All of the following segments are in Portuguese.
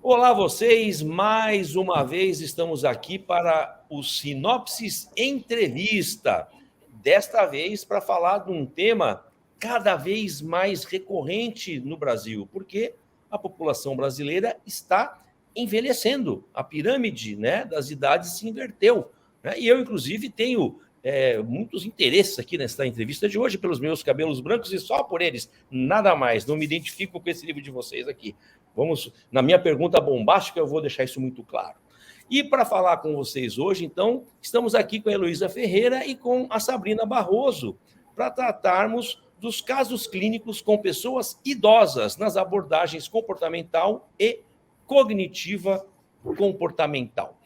Olá, vocês! Mais uma vez estamos aqui para o Sinopsis Entrevista. Desta vez para falar de um tema cada vez mais recorrente no Brasil, porque a população brasileira está envelhecendo. A pirâmide, né, das idades se inverteu, né? E eu, inclusive, tenho muitos interesses aqui nesta entrevista de hoje pelos meus cabelos brancos e só por eles, nada mais. Não me identifico com esse livro de vocês aqui. Vamos, na minha pergunta bombástica, eu vou deixar isso muito claro. E para falar com vocês hoje, então, estamos aqui com a Heloísa Ferreira e com a Sabrina Barroso, para tratarmos dos casos clínicos com pessoas idosas nas abordagens comportamental e cognitiva comportamental.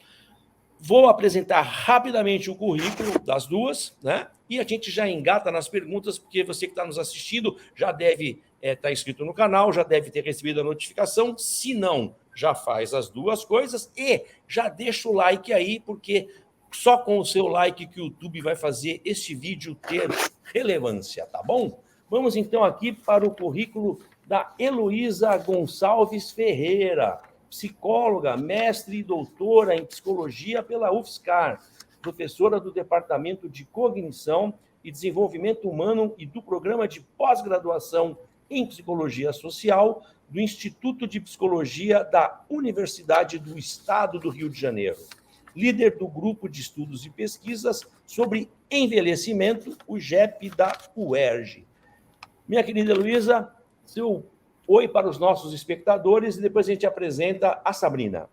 Vou apresentar rapidamente o currículo das duas, né? E a gente já engata nas perguntas, porque você que está nos assistindo já deve estar inscrito no canal, já deve ter recebido a notificação. Se não, já faz as duas coisas e já deixa o like aí, porque só com o seu like que o YouTube vai fazer este vídeo ter relevância, tá bom? Vamos então aqui para o currículo da Heloísa Gonçalves Ferreira, psicóloga, mestre e doutora em psicologia pela UFSCar, professora do Departamento de Cognição e Desenvolvimento Humano e do Programa de Pós-Graduação em Psicologia Social do Instituto de Psicologia da Universidade do Estado do Rio de Janeiro. Líder do Grupo de Estudos e Pesquisas sobre Envelhecimento, o GEP da UERJ. Minha querida Heloísa, seu oi para os nossos espectadores e depois a gente apresenta a Sabrina.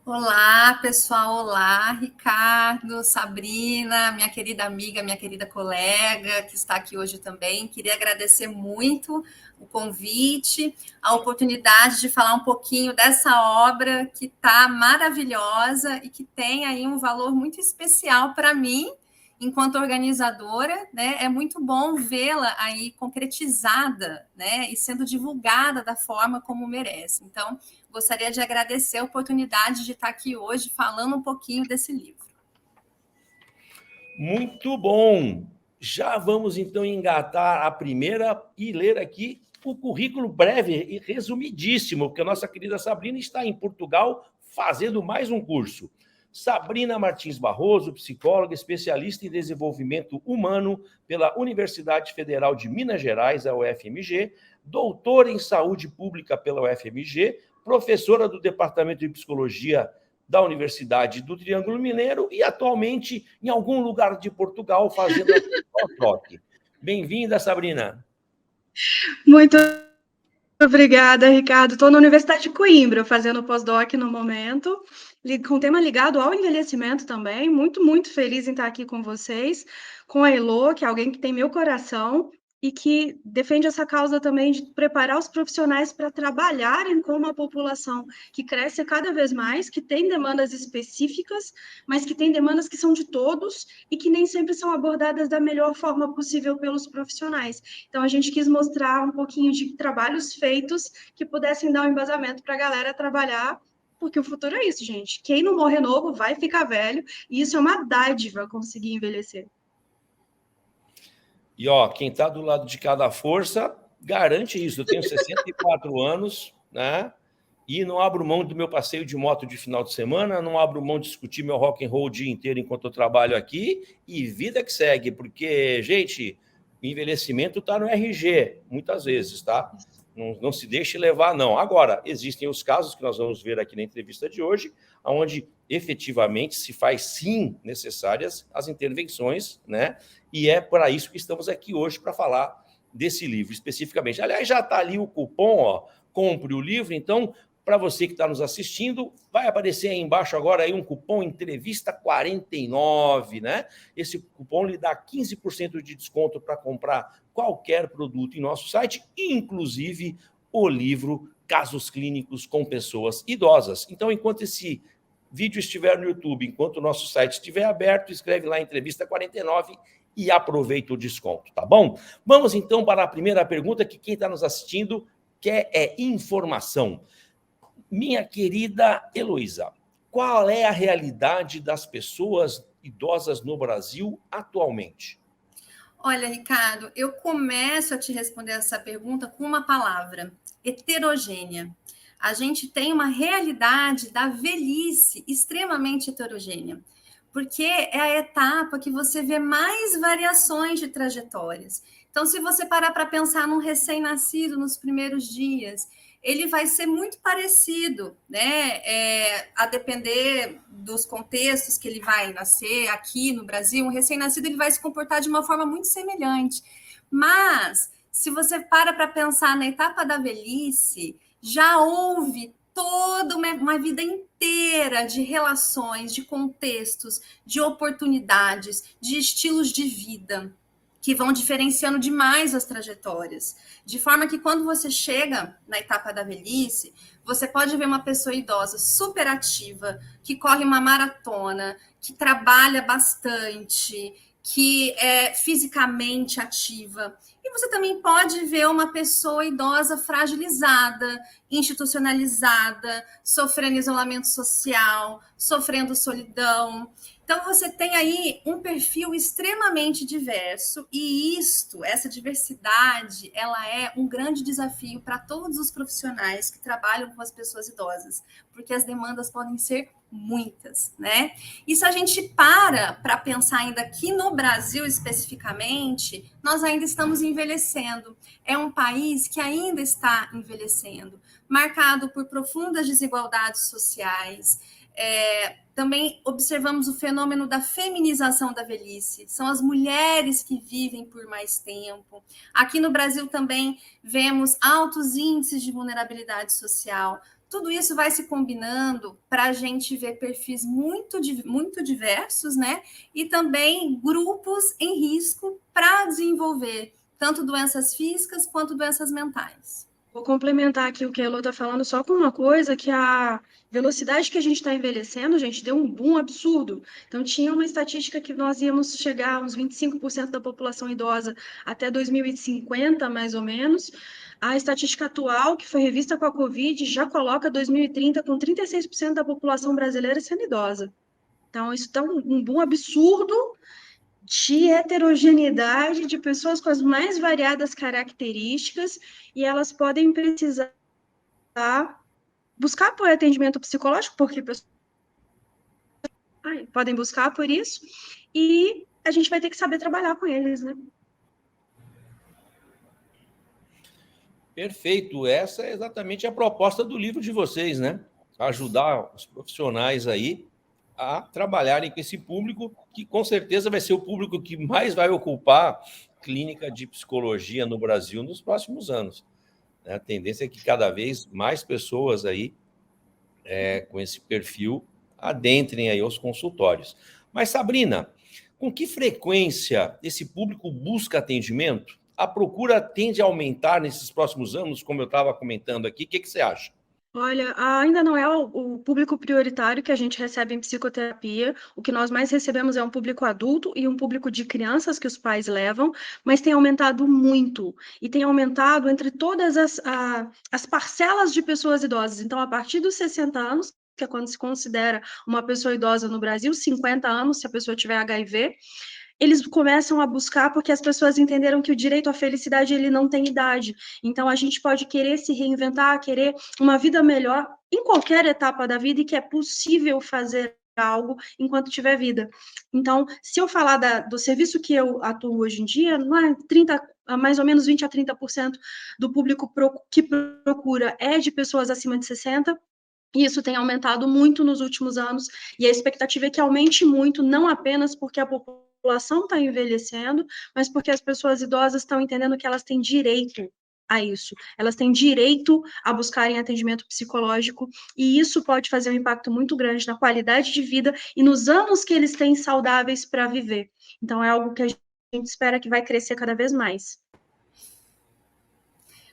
Olá, pessoal. Olá, Ricardo, Sabrina, minha querida amiga, minha querida colega que está aqui hoje também. Queria agradecer muito o convite, a oportunidade de falar um pouquinho dessa obra que está maravilhosa e que tem aí um valor muito especial para mim, enquanto organizadora, né? É muito bom vê-la aí concretizada, né? E sendo divulgada da forma como merece. Então, gostaria de agradecer a oportunidade de estar aqui hoje falando um pouquinho desse livro. Muito bom! Já vamos, então, engatar a primeira e ler aqui o currículo breve e resumidíssimo, porque a nossa querida Sabrina está em Portugal fazendo mais um curso. Sabrina Martins Barroso, psicóloga, especialista em desenvolvimento humano pela Universidade Federal de Minas Gerais, a UFMG, doutora em saúde pública pela UFMG, professora do Departamento de Psicologia da Universidade do Triângulo Mineiro e atualmente em algum lugar de Portugal fazendo a troca. Bem-vinda, Sabrina. Muito obrigada, Ricardo. Estou na Universidade de Coimbra fazendo pós-doc no momento, com tema ligado ao envelhecimento também. Muito, muito feliz em estar aqui com vocês, com a Elo, que é alguém que tem meu coração e que defende essa causa também de preparar os profissionais para trabalharem com uma população que cresce cada vez mais, que tem demandas específicas, mas que tem demandas que são de todos e que nem sempre são abordadas da melhor forma possível pelos profissionais. Então, a gente quis mostrar um pouquinho de trabalhos feitos que pudessem dar um embasamento para a galera trabalhar, porque o futuro é isso, gente. Quem não morrer novo vai ficar velho, e isso é uma dádiva conseguir envelhecer. E, quem está do lado de cada força garante isso. Eu tenho 64 anos, né? E não abro mão do meu passeio de moto de final de semana, não abro mão de discutir meu rock and roll o dia inteiro enquanto eu trabalho aqui, e vida que segue, porque, gente, o envelhecimento está no RG, muitas vezes, tá? Não se deixe levar, não. Agora, existem os casos que nós vamos ver aqui na entrevista de hoje, onde efetivamente se faz, sim, necessárias as intervenções, né? E é para isso que estamos aqui hoje, para falar desse livro especificamente. Aliás, já está ali o cupom, compre o livro. Então, para você que está nos assistindo, vai aparecer aí embaixo agora aí um cupom Entrevista 49, né? Esse cupom lhe dá 15% de desconto para comprar qualquer produto em nosso site, inclusive o livro Casos Clínicos com Pessoas Idosas. Então, enquanto esse vídeo estiver no YouTube, enquanto o nosso site estiver aberto, escreve lá Entrevista 49 e aproveita o desconto, tá bom? Vamos, então, para a primeira pergunta, que quem está nos assistindo quer informação. Minha querida Heloísa, qual é a realidade das pessoas idosas no Brasil atualmente? Olha, Ricardo, eu começo a te responder essa pergunta com uma palavra: heterogênea. a gente tem uma realidade da velhice extremamente heterogênea, porque é a etapa que você vê mais variações de trajetórias. Então, se você parar para pensar num recém-nascido nos primeiros dias, ele vai ser muito parecido, né? A depender dos contextos que ele vai nascer aqui no Brasil, um recém-nascido ele vai se comportar de uma forma muito semelhante. Mas, se você para pensar na etapa da velhice, já houve toda uma vida inteira de relações, de contextos, de oportunidades, de estilos de vida, que vão diferenciando demais as trajetórias. De forma que quando você chega na etapa da velhice, você pode ver uma pessoa idosa super ativa, que corre uma maratona, que trabalha bastante, que é fisicamente ativa. E você também pode ver uma pessoa idosa fragilizada, institucionalizada, sofrendo isolamento social, sofrendo solidão. Então, você tem aí um perfil extremamente diverso e essa diversidade, ela é um grande desafio para todos os profissionais que trabalham com as pessoas idosas, porque as demandas podem ser muitas, né? E se a gente para pensar ainda aqui no Brasil especificamente, nós ainda estamos envelhecendo. É um país que ainda está envelhecendo, marcado por profundas desigualdades sociais. Também observamos o fenômeno da feminização da velhice. São as mulheres que vivem por mais tempo. Aqui no Brasil também vemos altos índices de vulnerabilidade social. Tudo isso vai se combinando para a gente ver perfis muito diversos, né? E também grupos em risco para desenvolver tanto doenças físicas quanto doenças mentais. Vou complementar aqui o que a Elô está falando só com uma coisa, que a velocidade que a gente está envelhecendo, gente, deu um boom absurdo. Então, tinha uma estatística que nós íamos chegar a uns 25% da população idosa até 2050, mais ou menos. A estatística atual, que foi revista com a Covid, já coloca 2030 com 36% da população brasileira sendo idosa. Então, isso está um boom absurdo de heterogeneidade de pessoas com as mais variadas características, e elas podem precisar buscar por atendimento psicológico, porque podem buscar por isso, e a gente vai ter que saber trabalhar com eles, né? Perfeito. Essa é exatamente a proposta do livro de vocês, né? Ajudar os profissionais aí a trabalharem com esse público, que com certeza vai ser o público que mais vai ocupar clínica de psicologia no Brasil nos próximos anos. A tendência é que cada vez mais pessoas aí com esse perfil adentrem aí aos consultórios. Mas, Sabrina, com que frequência esse público busca atendimento? A procura tende a aumentar nesses próximos anos, como eu estava comentando aqui. O que você acha? Olha, ainda não é o público prioritário que a gente recebe em psicoterapia. O que nós mais recebemos é um público adulto e um público de crianças que os pais levam, mas tem aumentado muito. E tem aumentado entre todas as parcelas de pessoas idosas. Então, a partir dos 60 anos, que é quando se considera uma pessoa idosa no Brasil, 50 anos, se a pessoa tiver HIV, eles começam a buscar porque as pessoas entenderam que o direito à felicidade ele não tem idade. Então a gente pode querer se reinventar, querer uma vida melhor em qualquer etapa da vida e que é possível fazer algo enquanto tiver vida. Então, se eu falar do serviço que eu atuo hoje em dia, não é 30, mais ou menos 20 a 30% do público que procura é de pessoas acima de 60. E isso tem aumentado muito nos últimos anos, e a expectativa é que aumente muito, não apenas porque a população está envelhecendo, mas porque as pessoas idosas estão entendendo que elas têm direito a isso. Elas têm direito a buscarem atendimento psicológico, e isso pode fazer um impacto muito grande na qualidade de vida e nos anos que eles têm saudáveis para viver. Então, é algo que a gente espera que vai crescer cada vez mais.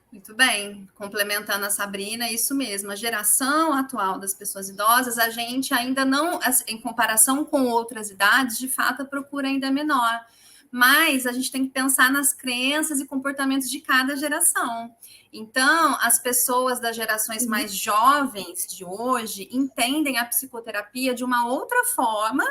Muito bem, complementando a Sabrina, isso mesmo, a geração atual das pessoas idosas, a gente ainda não, em comparação com outras idades, de fato a procura ainda é menor, mas a gente tem que pensar nas crenças e comportamentos de cada geração. Então, as pessoas das gerações mais jovens de hoje entendem a psicoterapia de uma outra forma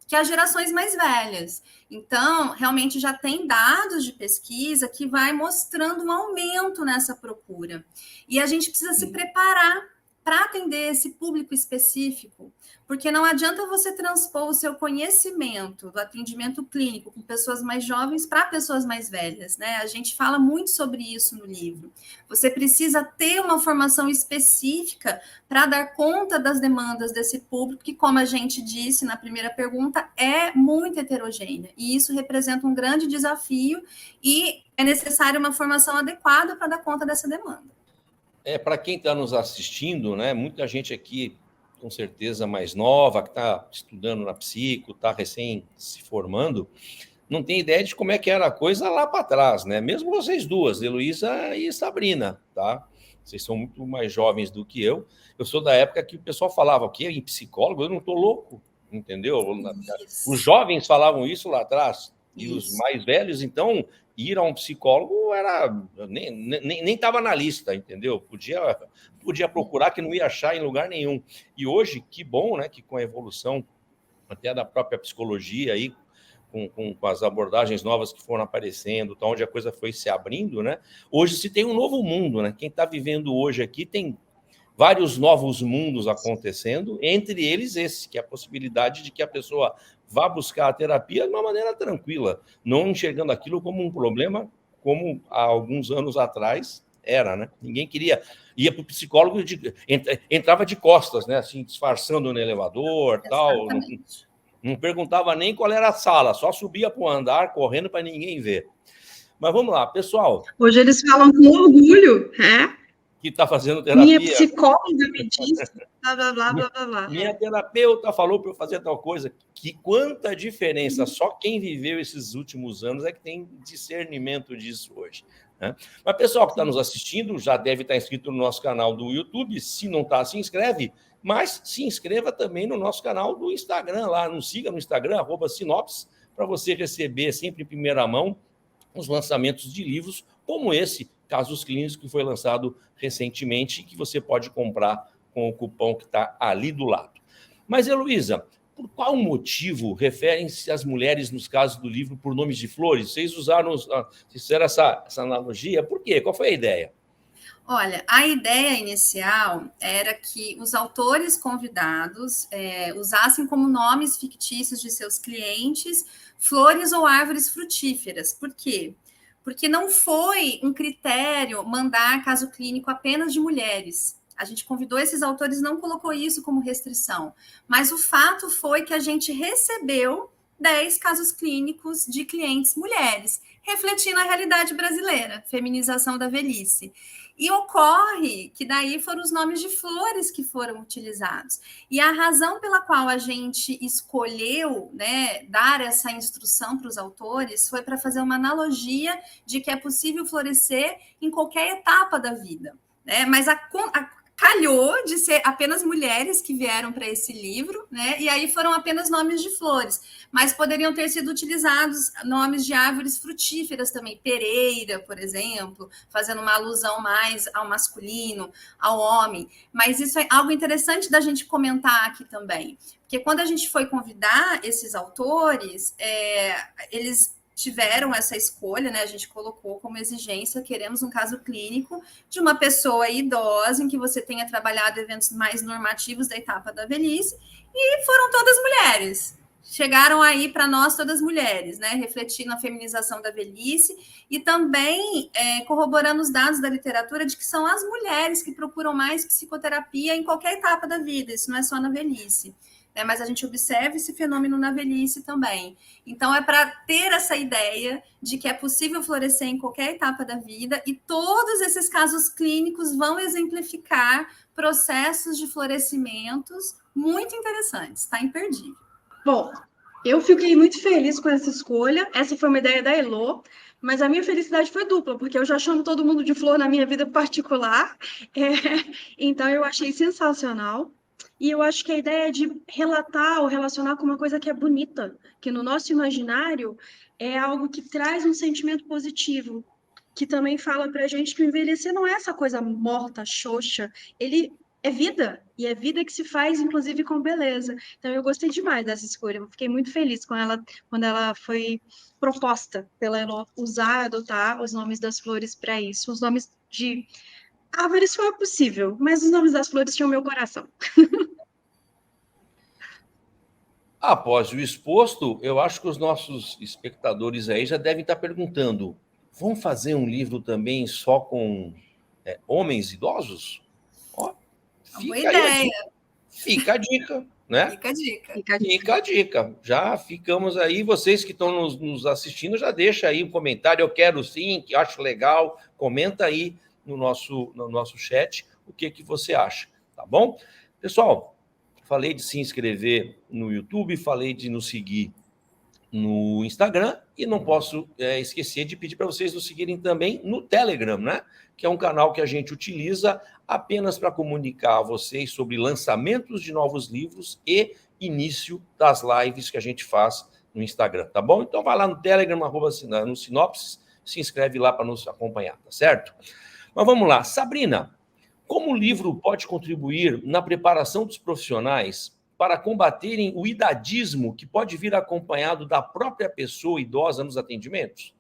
que as gerações mais velhas. Então, realmente já tem dados de pesquisa que vai mostrando um aumento nessa procura. E a gente precisa se preparar para atender esse público específico, porque não adianta você transpor o seu conhecimento do atendimento clínico com pessoas mais jovens para pessoas mais velhas, né? A gente fala muito sobre isso no livro. Você precisa ter uma formação específica para dar conta das demandas desse público, que, como a gente disse na primeira pergunta, é muito heterogênea, e isso representa um grande desafio, e é necessária uma formação adequada para dar conta dessa demanda. Para quem está nos assistindo, né, muita gente aqui, com certeza mais nova, que está estudando na psico, está recém se formando, não tem ideia de como é que era a coisa lá para trás, né? Mesmo vocês duas, Heloísa e Sabrina, tá? Vocês são muito mais jovens do que eu. Eu sou da época que o pessoal falava, o quê? Em psicólogo? Eu não estou louco, entendeu? Isso. Os jovens falavam isso lá atrás, e os mais velhos, então, ir a um psicólogo era nem estava na lista, entendeu? Podia procurar, que não ia achar em lugar nenhum. E hoje, que bom, né, que com a evolução até da própria psicologia aí, com as abordagens novas que foram aparecendo, tá, onde a coisa foi se abrindo, né? Hoje se tem um novo mundo, né? Quem está vivendo hoje aqui tem vários novos mundos acontecendo, entre eles esse, que é a possibilidade de que a pessoa vá buscar a terapia de uma maneira tranquila, não enxergando aquilo como um problema, como há alguns anos atrás era, né? Ninguém ia para o psicólogo, entrava de costas, né? Assim, disfarçando no elevador, tal. Não perguntava nem qual era a sala, só subia para o andar, correndo para ninguém ver. Mas vamos lá, pessoal. Hoje eles falam com orgulho, né? Que está fazendo terapia. Minha psicóloga me disse, blá, blá, blá, blá, blá. Minha terapeuta falou para eu fazer tal coisa. Que quanta diferença, só quem viveu esses últimos anos é que tem discernimento disso hoje, né? Mas pessoal que está nos assistindo já deve estar inscrito no nosso canal do YouTube. Se não está, se inscreve. Mas se inscreva também no nosso canal do Instagram, lá, nos siga no Instagram, @Sinopse, para você receber sempre em primeira mão os lançamentos de livros como esse, Casos Clínicos, que foi lançado recentemente e que você pode comprar com o cupom que está ali do lado. Mas, Heloísa, por qual motivo referem-se as mulheres, nos casos do livro, por nomes de flores? Vocês fizeram essa analogia, por quê? Qual foi a ideia? Olha, a ideia inicial era que os autores convidados usassem como nomes fictícios de seus clientes flores ou árvores frutíferas. Por quê? Porque não foi um critério mandar caso clínico apenas de mulheres. A gente convidou esses autores, não colocou isso como restrição. Mas o fato foi que a gente recebeu 10 casos clínicos de clientes mulheres, refletindo a realidade brasileira, feminização da velhice. E ocorre que daí foram os nomes de flores que foram utilizados. E a razão pela qual a gente escolheu, né, dar essa instrução para os autores foi para fazer uma analogia de que é possível florescer em qualquer etapa da vida, né? Mas calhou de ser apenas mulheres que vieram para esse livro, né? E aí foram apenas nomes de flores, mas poderiam ter sido utilizados nomes de árvores frutíferas também, pereira, por exemplo, fazendo uma alusão mais ao masculino, ao homem. Mas isso é algo interessante da gente comentar aqui também, porque quando a gente foi convidar esses autores, eles tiveram essa escolha, né? A gente colocou como exigência, queremos um caso clínico de uma pessoa idosa em que você tenha trabalhado eventos mais normativos da etapa da velhice, e foram todas mulheres. Chegaram aí para nós todas mulheres, né? Refletindo a feminização da velhice e também corroborando os dados da literatura de que são as mulheres que procuram mais psicoterapia em qualquer etapa da vida, isso não é só na velhice. Mas a gente observa esse fenômeno na velhice também. Então, é para ter essa ideia de que é possível florescer em qualquer etapa da vida, e todos esses casos clínicos vão exemplificar processos de florescimentos muito interessantes, está imperdível. Bom, eu fiquei muito feliz com essa escolha, essa foi uma ideia da Elo, mas a minha felicidade foi dupla, porque eu já chamo todo mundo de flor na minha vida particular, então eu achei sensacional. E eu acho que a ideia de relatar ou relacionar com uma coisa que é bonita, que no nosso imaginário é algo que traz um sentimento positivo, que também fala para a gente que o envelhecer não é essa coisa morta, xoxa, ele é vida, e é vida que se faz, inclusive, com beleza. Então, eu gostei demais dessa escolha, eu fiquei muito feliz com ela, quando ela foi proposta pela Elo, adotar os nomes das flores para isso, os nomes de Árvores foi possível, mas os nomes das flores tinham meu coração. Após o exposto, eu acho que os nossos espectadores aí já devem estar perguntando: vão fazer um livro também só com homens idosos? Ó, Uma boa fica aí a ideia. dica. Fica a dica, né? Fica a dica. Fica a dica. Já ficamos aí. Vocês que estão nos assistindo, já deixa aí um comentário. Eu quero sim, que acho legal. Comenta aí no nosso chat o que você acha, tá bom? Pessoal, falei de se inscrever no YouTube, falei de nos seguir no Instagram e não posso esquecer de pedir para vocês nos seguirem também no Telegram, né? Que é um canal que a gente utiliza apenas para comunicar a vocês sobre lançamentos de novos livros e início das lives que a gente faz no Instagram, tá bom? Então vai lá no Telegram, no Sinopses, se inscreve lá para nos acompanhar, tá certo? Mas vamos lá, Sabrina, como o livro pode contribuir na preparação dos profissionais para combaterem o idadismo que pode vir acompanhado da própria pessoa idosa nos atendimentos?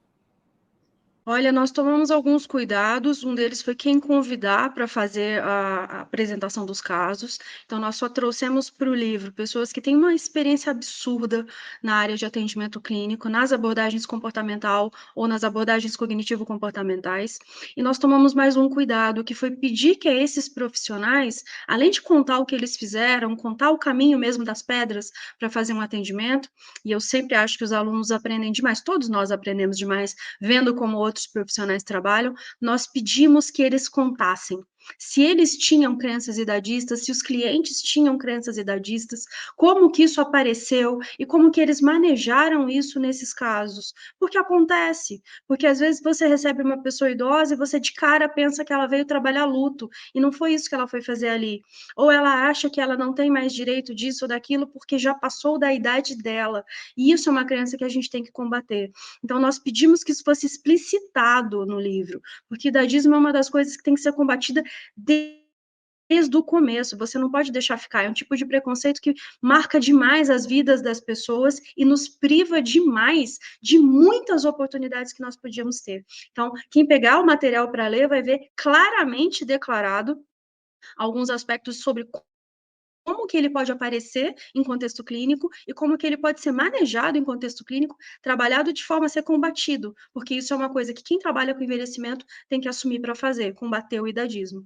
Olha, nós tomamos alguns cuidados, um deles foi quem convidar para fazer a apresentação dos casos. Então, nós só trouxemos para o livro pessoas que têm uma experiência absurda na área de atendimento clínico, nas abordagens comportamental ou nas abordagens cognitivo-comportamentais. E nós tomamos mais um cuidado, que foi pedir que esses profissionais, além de contar o que eles fizeram, contar o caminho mesmo das pedras para fazer um atendimento, e eu sempre acho que os alunos aprendem demais, todos nós aprendemos demais, vendo como outros profissionais trabalham, nós pedimos que eles contassem se eles tinham crenças idadistas, se os clientes tinham crenças idadistas, como que isso apareceu e como que eles manejaram isso nesses casos. Porque acontece, porque às vezes você recebe uma pessoa idosa e você de cara pensa que ela veio trabalhar luto, e não foi isso que ela foi fazer ali. Ou ela acha que ela não tem mais direito disso ou daquilo porque já passou da idade dela. E isso é uma crença que a gente tem que combater. Então, nós pedimos que isso fosse explicitado no livro, porque idadismo é uma das coisas que tem que ser combatida desde o começo. Você não pode deixar ficar. É um tipo de preconceito que marca demais as vidas das pessoas e nos priva demais de muitas oportunidades que nós podíamos ter. Então, quem pegar o material para ler vai ver claramente declarado alguns aspectos sobre como que ele pode aparecer em contexto clínico e como que ele pode ser manejado em contexto clínico, trabalhado de forma a ser combatido, porque isso é uma coisa que quem trabalha com envelhecimento tem que assumir para fazer, combater o idadismo.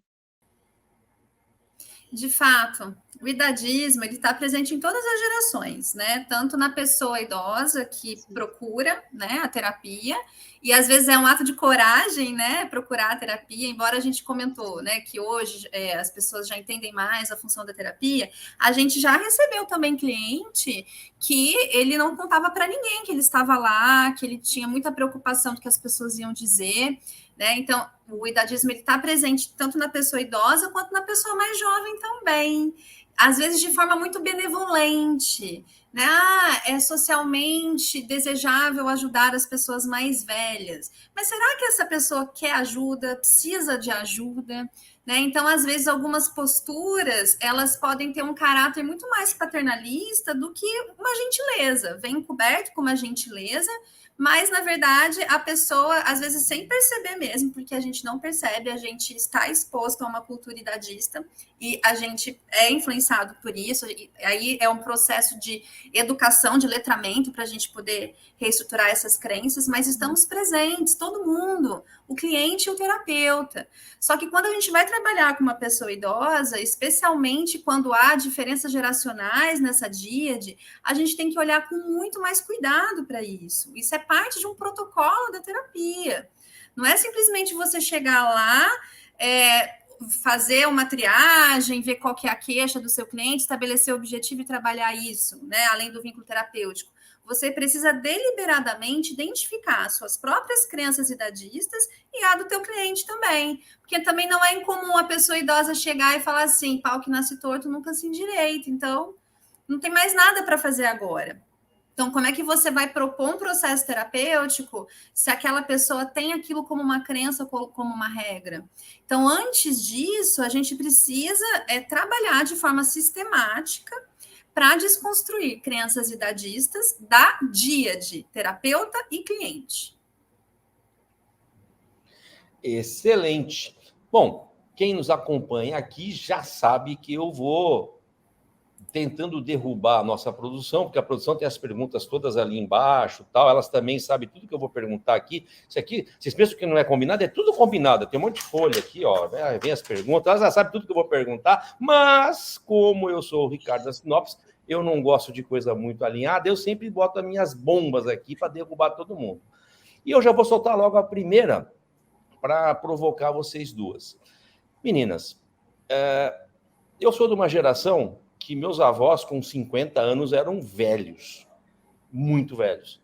De fato, o idadismo ele está presente em todas as gerações, né? Tanto na pessoa idosa que procura, né, a terapia, e às vezes é um ato de coragem, né, procurar a terapia. Embora a gente comentou, né, que hoje as pessoas já entendem mais a função da terapia, a gente já recebeu também cliente que ele não contava para ninguém que ele estava lá, que ele tinha muita preocupação do que as pessoas iam dizer. Né? Então, o idadismo está presente tanto na pessoa idosa quanto na pessoa mais jovem também. Às vezes de forma muito benevolente. Né? É socialmente desejável ajudar as pessoas mais velhas. Mas será que essa pessoa quer ajuda, precisa de ajuda? Né? Então, às vezes, algumas posturas, elas podem ter um caráter muito mais paternalista do que uma gentileza. Vem coberto com uma gentileza, mas, na verdade, a pessoa, às vezes, sem perceber mesmo, porque a gente não percebe, a gente está exposto a uma cultura idadista e a gente é influenciado por isso. E aí é um processo de educação, de letramento, para a gente poder reestruturar essas crenças, mas estamos presentes, todo mundo, o cliente e o terapeuta. Só que quando a gente vai trabalhar com uma pessoa idosa, especialmente quando há diferenças geracionais nessa díade, a gente tem que olhar com muito mais cuidado para isso. Isso é parte de um protocolo da terapia. Não é simplesmente você chegar lá, fazer uma triagem, ver qual que é a queixa do seu cliente, estabelecer o objetivo e trabalhar isso, né? Além do vínculo terapêutico. Você precisa deliberadamente identificar suas próprias crenças idadistas e a do teu cliente também. Porque também não é incomum a pessoa idosa chegar e falar assim, pau que nasce torto nunca se endireita. Então, não tem mais nada para fazer agora. Então, como é que você vai propor um processo terapêutico se aquela pessoa tem aquilo como uma crença, como uma regra? Então, antes disso, a gente precisa trabalhar de forma sistemática para desconstruir crenças idadistas da díade, terapeuta e cliente. Excelente. Bom, quem nos acompanha aqui já sabe que eu vou tentando derrubar a nossa produção, porque a produção tem as perguntas todas ali embaixo, tal, elas também sabem tudo que eu vou perguntar aqui. Isso aqui, vocês pensam que não é combinado? É tudo combinado, tem um monte de folha aqui, ó, vem as perguntas, elas já sabem tudo que eu vou perguntar, mas como eu sou o Ricardo da Sinopse, eu não gosto de coisa muito alinhada, eu sempre boto as minhas bombas aqui para derrubar todo mundo. E eu já vou soltar logo a primeira para provocar vocês duas. Meninas, eu sou de uma geração que meus avós, com 50 anos, eram velhos, muito velhos.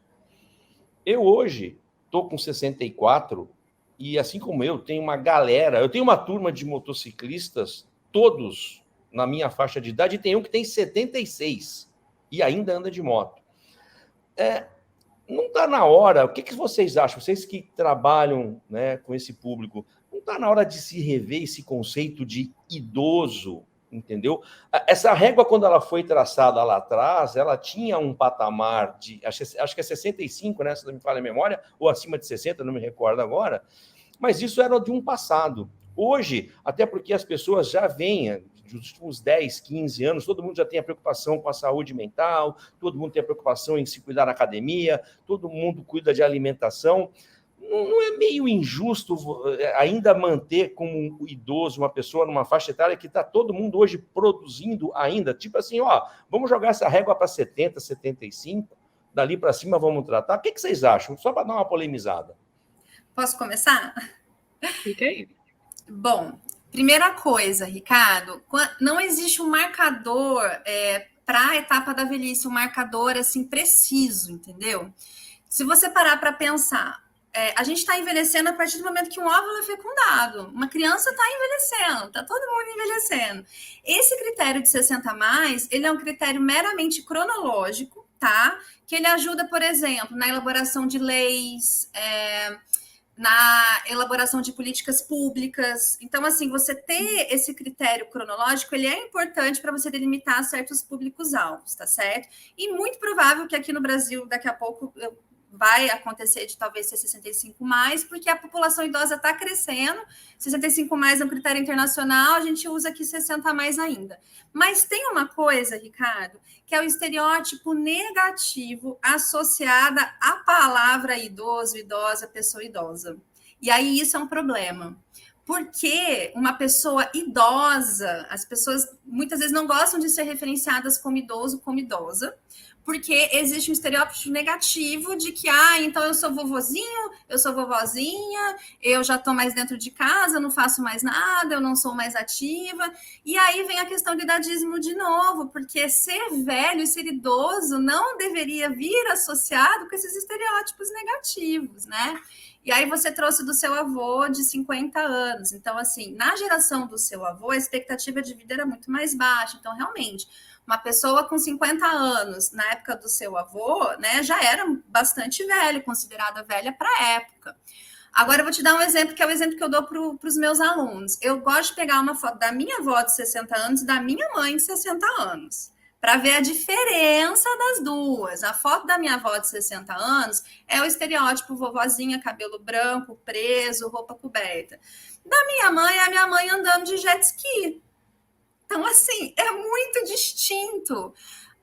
Eu, hoje, estou com 64 e, assim como eu, tenho uma galera, eu tenho uma turma de motociclistas, todos na minha faixa de idade, e tem um que tem 76 e ainda anda de moto. Não está na hora, o que vocês acham? Vocês que trabalham, né, com esse público, não está na hora de se rever esse conceito de idoso, entendeu? Essa régua, quando ela foi traçada lá atrás, ela tinha um patamar de, acho que é 65, né, se não me falha a memória, ou acima de 60, não me recordo agora, mas isso era de um passado. Hoje, até porque as pessoas já vêm, dos últimos 10, 15 anos, todo mundo já tem a preocupação com a saúde mental, todo mundo tem a preocupação em se cuidar na academia, todo mundo cuida de alimentação. Não é meio injusto ainda manter como um idoso uma pessoa numa faixa etária que está todo mundo hoje produzindo ainda? Tipo assim, ó, vamos jogar essa régua para 70, 75, dali para cima vamos tratar. O que vocês acham? Só para dar uma polemizada. Posso começar? Fica aí. Bom, primeira coisa, Ricardo, não existe um marcador para a etapa da velhice, um marcador assim preciso, entendeu? Se você parar para pensar, a gente está envelhecendo a partir do momento que um óvulo é fecundado. Uma criança está envelhecendo, está todo mundo envelhecendo. Esse critério de 60 mais, ele é um critério meramente cronológico, tá? Que ele ajuda, por exemplo, na elaboração de leis, na elaboração de políticas públicas. Então, assim, você ter esse critério cronológico, ele é importante para você delimitar certos públicos-alvos, tá certo? E muito provável que aqui no Brasil, daqui a pouco, vai acontecer de talvez ser 65 mais, porque a população idosa está crescendo, 65 mais é um critério internacional, a gente usa aqui 60 mais ainda. Mas tem uma coisa, Ricardo, que é o estereótipo negativo associada à palavra idoso, idosa, pessoa idosa. E aí isso é um problema. Porque uma pessoa idosa, as pessoas muitas vezes não gostam de ser referenciadas como idoso, como idosa, porque existe um estereótipo negativo de que, então eu sou vovozinho, eu sou vovozinha, eu já estou mais dentro de casa, não faço mais nada, eu não sou mais ativa. E aí vem a questão do idadismo de novo, porque ser velho e ser idoso não deveria vir associado com esses estereótipos negativos, né? E aí você trouxe do seu avô de 50 anos. Então, assim, na geração do seu avô, a expectativa de vida era muito mais baixa. Então, realmente, uma pessoa com 50 anos, na época do seu avô, né, já era bastante velha, considerada velha para a época. Agora, eu vou te dar um exemplo, que é o exemplo que eu dou para os meus alunos. Eu gosto de pegar uma foto da minha avó de 60 anos e da minha mãe de 60 anos, para ver a diferença das duas. A foto da minha avó de 60 anos é o estereótipo vovozinha, cabelo branco, preso, roupa coberta. Da minha mãe, é a minha mãe andando de jet ski. Então, assim, é muito distinto.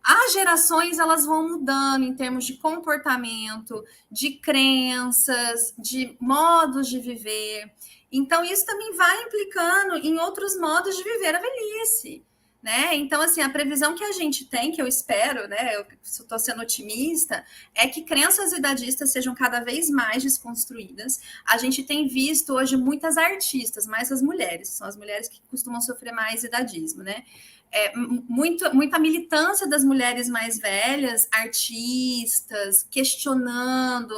As gerações, elas vão mudando em termos de comportamento, de crenças, de modos de viver. Então, isso também vai implicando em outros modos de viver a velhice, né? Então, assim, a previsão que a gente tem, que eu espero, né, eu estou sendo otimista, é que crenças idadistas sejam cada vez mais desconstruídas. A gente tem visto hoje muitas artistas, mais as mulheres, são as mulheres que costumam sofrer mais idadismo, né? Muita militância das mulheres mais velhas, artistas, questionando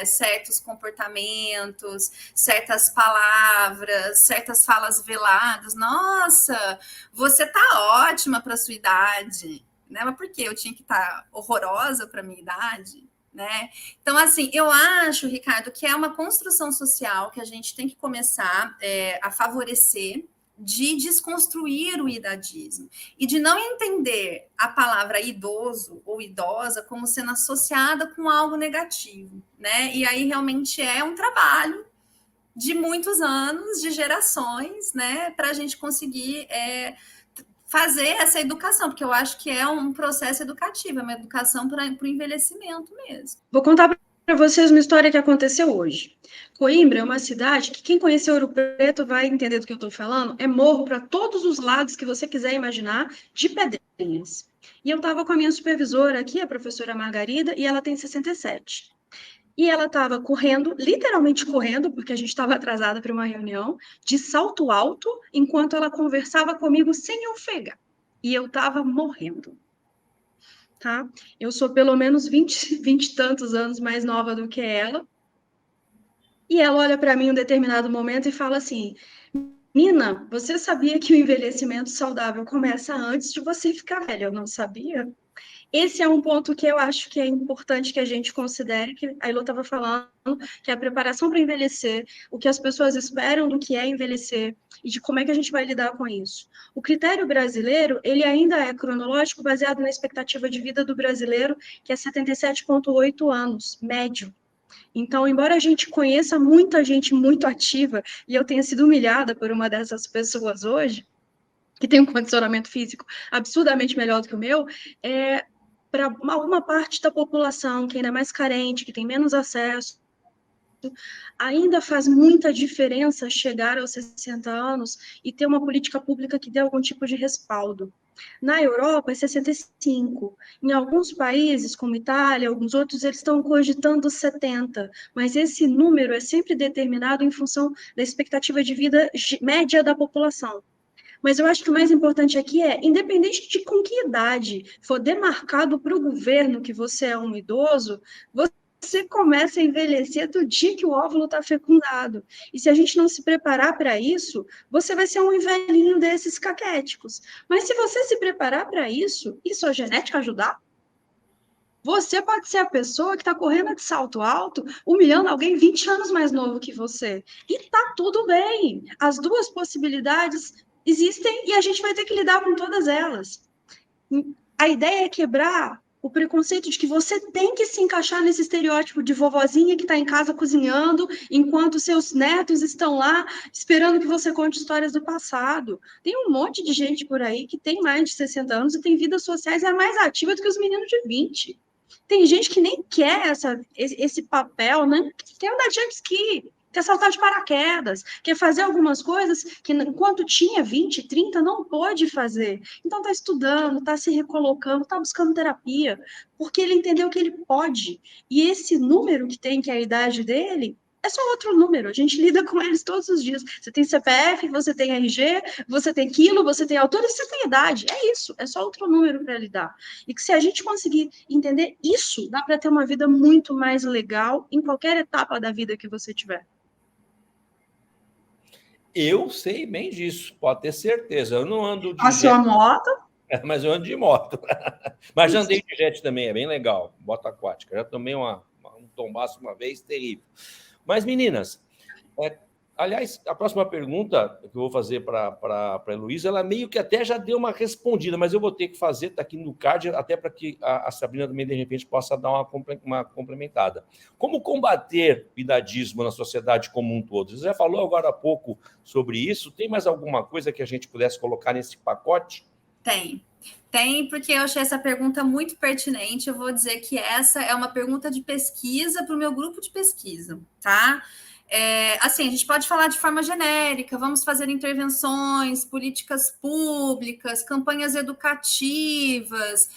certos comportamentos, certas palavras, certas falas veladas. Nossa, você tá ótima para sua idade, né? Mas por que eu tinha que estar horrorosa para minha idade? Né? Então, assim, eu acho, Ricardo, que é uma construção social que a gente tem que começar a favorecer, de desconstruir o idadismo e de não entender a palavra idoso ou idosa como sendo associada com algo negativo, né? E aí realmente é um trabalho de muitos anos, de gerações, né, para a gente conseguir fazer essa educação, porque eu acho que é um processo educativo, é uma educação para o envelhecimento mesmo. Vou contar para vocês uma história que aconteceu hoje. Coimbra é uma cidade que quem conheceu Ouro Preto vai entender do que eu estou falando, é morro para todos os lados que você quiser imaginar, de pedrinhas. E eu estava com a minha supervisora aqui, a professora Margarida, e ela tem 67. E ela estava correndo, literalmente correndo, porque a gente estava atrasada para uma reunião, de salto alto, enquanto ela conversava comigo sem ofegar. E eu estava morrendo. Tá? Eu sou pelo menos 20 e tantos anos mais nova do que ela. E ela olha para mim em um determinado momento e fala assim: Nina, você sabia que o envelhecimento saudável começa antes de você ficar velha? Eu não sabia. Esse é um ponto que eu acho que é importante que a gente considere, que a Ilô estava falando, que é a preparação para envelhecer, o que as pessoas esperam do que é envelhecer e de como é que a gente vai lidar com isso. O critério brasileiro, ele ainda é cronológico, baseado na expectativa de vida do brasileiro, que é 77,8 anos, médio. Então, embora a gente conheça muita gente muito ativa, e eu tenha sido humilhada por uma dessas pessoas hoje, que tem um condicionamento físico absurdamente melhor do que o meu, para alguma parte da população que ainda é mais carente, que tem menos acesso, ainda faz muita diferença chegar aos 60 anos e ter uma política pública que dê algum tipo de respaldo. Na Europa é 65. Em alguns países, como Itália, alguns outros, eles estão cogitando 70, mas esse número é sempre determinado em função da expectativa de vida média da população. Mas eu acho que o mais importante aqui é, independente de com que idade for demarcado para o governo que você é um idoso, você começa a envelhecer do dia que o óvulo está fecundado. E se a gente não se preparar para isso, você vai ser um velhinho desses caquéticos. Mas se você se preparar para isso, e sua genética ajudar, você pode ser a pessoa que está correndo de salto alto, humilhando alguém 20 anos mais novo que você. E tá tudo bem. As duas possibilidades existem e a gente vai ter que lidar com todas elas. A ideia é quebrar o preconceito de que você tem que se encaixar nesse estereótipo de vovozinha que está em casa cozinhando, enquanto seus netos estão lá esperando que você conte histórias do passado. Tem um monte de gente por aí que tem mais de 60 anos e tem vidas sociais mais ativas do que os meninos de 20. Tem gente que nem quer esse papel, né? Quer andar de jet ski, quer saltar de paraquedas, quer fazer algumas coisas que, enquanto tinha 20, 30, não pôde fazer. Então, está estudando, está se recolocando, está buscando terapia, porque ele entendeu que ele pode. E esse número que tem, que é a idade dele, é só outro número. A gente lida com eles todos os dias. Você tem CPF, você tem RG, você tem quilo, você tem altura e você tem idade. É isso, é só outro número para lidar. E que se a gente conseguir entender isso, dá para ter uma vida muito mais legal em qualquer etapa da vida que você tiver. Eu sei bem disso, pode ter certeza. Eu não ando de A sua moto? mas eu ando de moto. Mas já andei de jet também, é bem legal, moto aquática. Já tomei um tombaço uma vez, terrível. Mas, meninas, aliás, a próxima pergunta que eu vou fazer para a Heloísa, ela meio que até já deu uma respondida, mas eu vou ter que fazer, está aqui no card, até para que a Sabrina também, de repente, possa dar uma complementada. Como combater o idadismo na sociedade como um todo? Você já falou agora há pouco sobre isso. Tem mais alguma coisa que a gente pudesse colocar nesse pacote? Tem, porque eu achei essa pergunta muito pertinente. Eu vou dizer que essa é uma pergunta de pesquisa para o meu grupo de pesquisa, tá? Assim, a gente pode falar de forma genérica, vamos fazer intervenções, políticas públicas, campanhas educativas,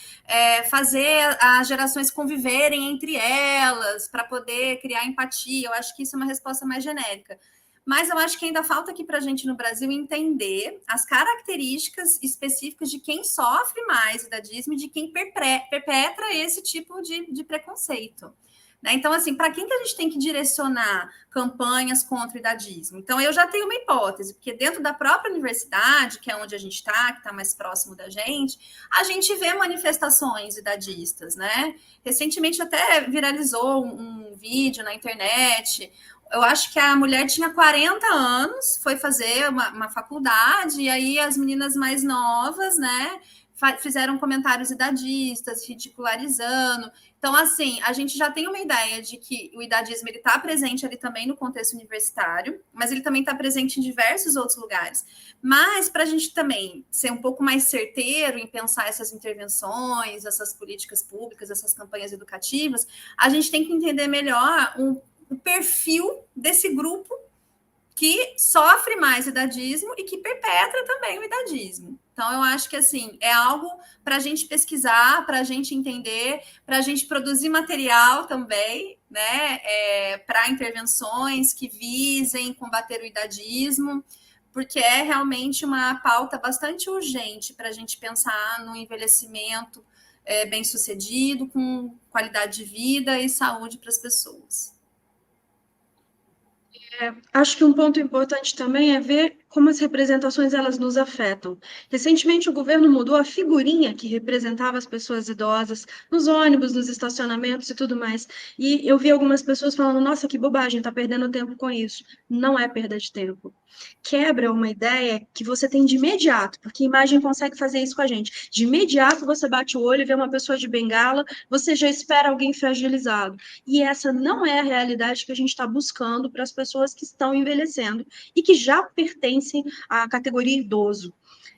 fazer as gerações conviverem entre elas para poder criar empatia. Eu acho que isso é uma resposta mais genérica. Mas eu acho que ainda falta aqui para a gente no Brasil entender as características específicas de quem sofre mais idadismo e de quem perpetra esse tipo de preconceito. Né? Então, assim, para quem que a gente tem que direcionar campanhas contra o idadismo? Então, eu já tenho uma hipótese, porque dentro da própria universidade, que é onde a gente está, que está mais próximo da gente, a gente vê manifestações idadistas, né? Recentemente até viralizou um vídeo na internet. Eu acho que a mulher tinha 40 anos, foi fazer uma faculdade, e aí as meninas mais novas, né, fizeram comentários idadistas, ridicularizando. Então, assim, a gente já tem uma ideia de que o idadismo está presente ali também no contexto universitário, mas ele também está presente em diversos outros lugares. Mas, para a gente também ser um pouco mais certeiro em pensar essas intervenções, essas políticas públicas, essas campanhas educativas, a gente tem que entender melhor o perfil desse grupo que sofre mais idadismo e que perpetra também o idadismo. Então, eu acho que, assim, é algo para a gente pesquisar, para a gente entender, para a gente produzir material também, né, para intervenções que visem combater o idadismo, porque é realmente uma pauta bastante urgente para a gente pensar no envelhecimento bem-sucedido, com qualidade de vida e saúde para as pessoas. Acho que um ponto importante também é ver como as representações elas nos afetam. Recentemente, o governo mudou a figurinha que representava as pessoas idosas nos ônibus, nos estacionamentos e tudo mais. E eu vi algumas pessoas falando: nossa, que bobagem, tá perdendo tempo com isso. Não é perda de tempo. Quebra uma ideia que você tem de imediato, porque a imagem consegue fazer isso com a gente. De imediato, você bate o olho e vê uma pessoa de bengala, você já espera alguém fragilizado. E essa não é a realidade que a gente está buscando para as pessoas que estão envelhecendo e que já pertencem à categoria idoso.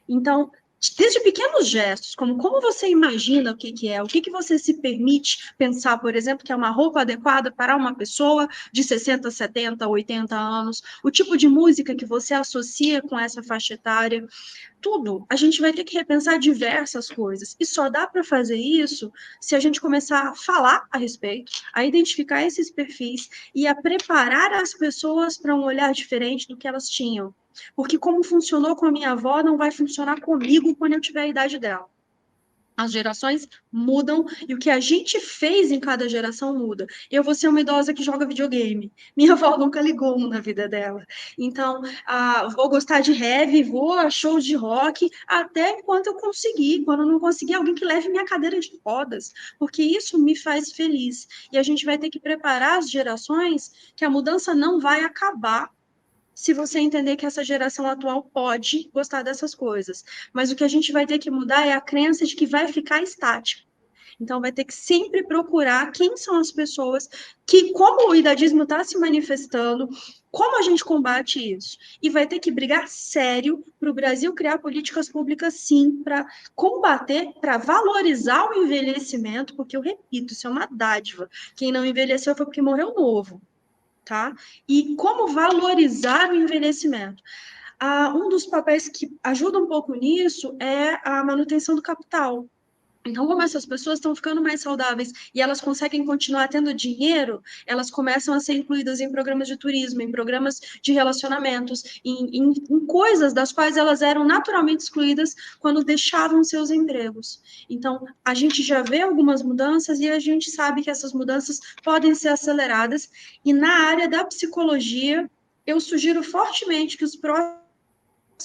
Então, desde pequenos gestos, como você imagina o que é, o que você se permite pensar, por exemplo, que é uma roupa adequada para uma pessoa de 60, 70, 80 anos, o tipo de música que você associa com essa faixa etária, tudo. A gente vai ter que repensar diversas coisas. E só dá para fazer isso se a gente começar a falar a respeito, a identificar esses perfis e a preparar as pessoas para um olhar diferente do que elas tinham. Porque como funcionou com a minha avó, não vai funcionar comigo quando eu tiver a idade dela. As gerações mudam e o que a gente fez em cada geração muda. Eu vou ser uma idosa que joga videogame. Minha avó nunca ligou um na vida dela. Então, vou gostar de heavy, vou a shows de rock, até enquanto eu conseguir. Quando eu não conseguir, alguém que leve minha cadeira de rodas, porque isso me faz feliz. E a gente vai ter que preparar as gerações que a mudança não vai acabar se você entender que essa geração atual pode gostar dessas coisas. Mas o que a gente vai ter que mudar é a crença de que vai ficar estático. Então, vai ter que sempre procurar quem são as pessoas que, como o idadismo está se manifestando, como a gente combate isso? E vai ter que brigar sério para o Brasil criar políticas públicas, sim, para combater, para valorizar o envelhecimento, porque eu repito, isso é uma dádiva. Quem não envelheceu foi porque morreu novo. Tá? E como valorizar o envelhecimento? Um dos papéis que ajuda um pouco nisso é a manutenção do capital. Então, como essas pessoas estão ficando mais saudáveis e elas conseguem continuar tendo dinheiro, elas começam a ser incluídas em programas de turismo, em programas de relacionamentos, em coisas das quais elas eram naturalmente excluídas quando deixavam seus empregos. Então, a gente já vê algumas mudanças e a gente sabe que essas mudanças podem ser aceleradas. E na área da psicologia, eu sugiro fortemente que os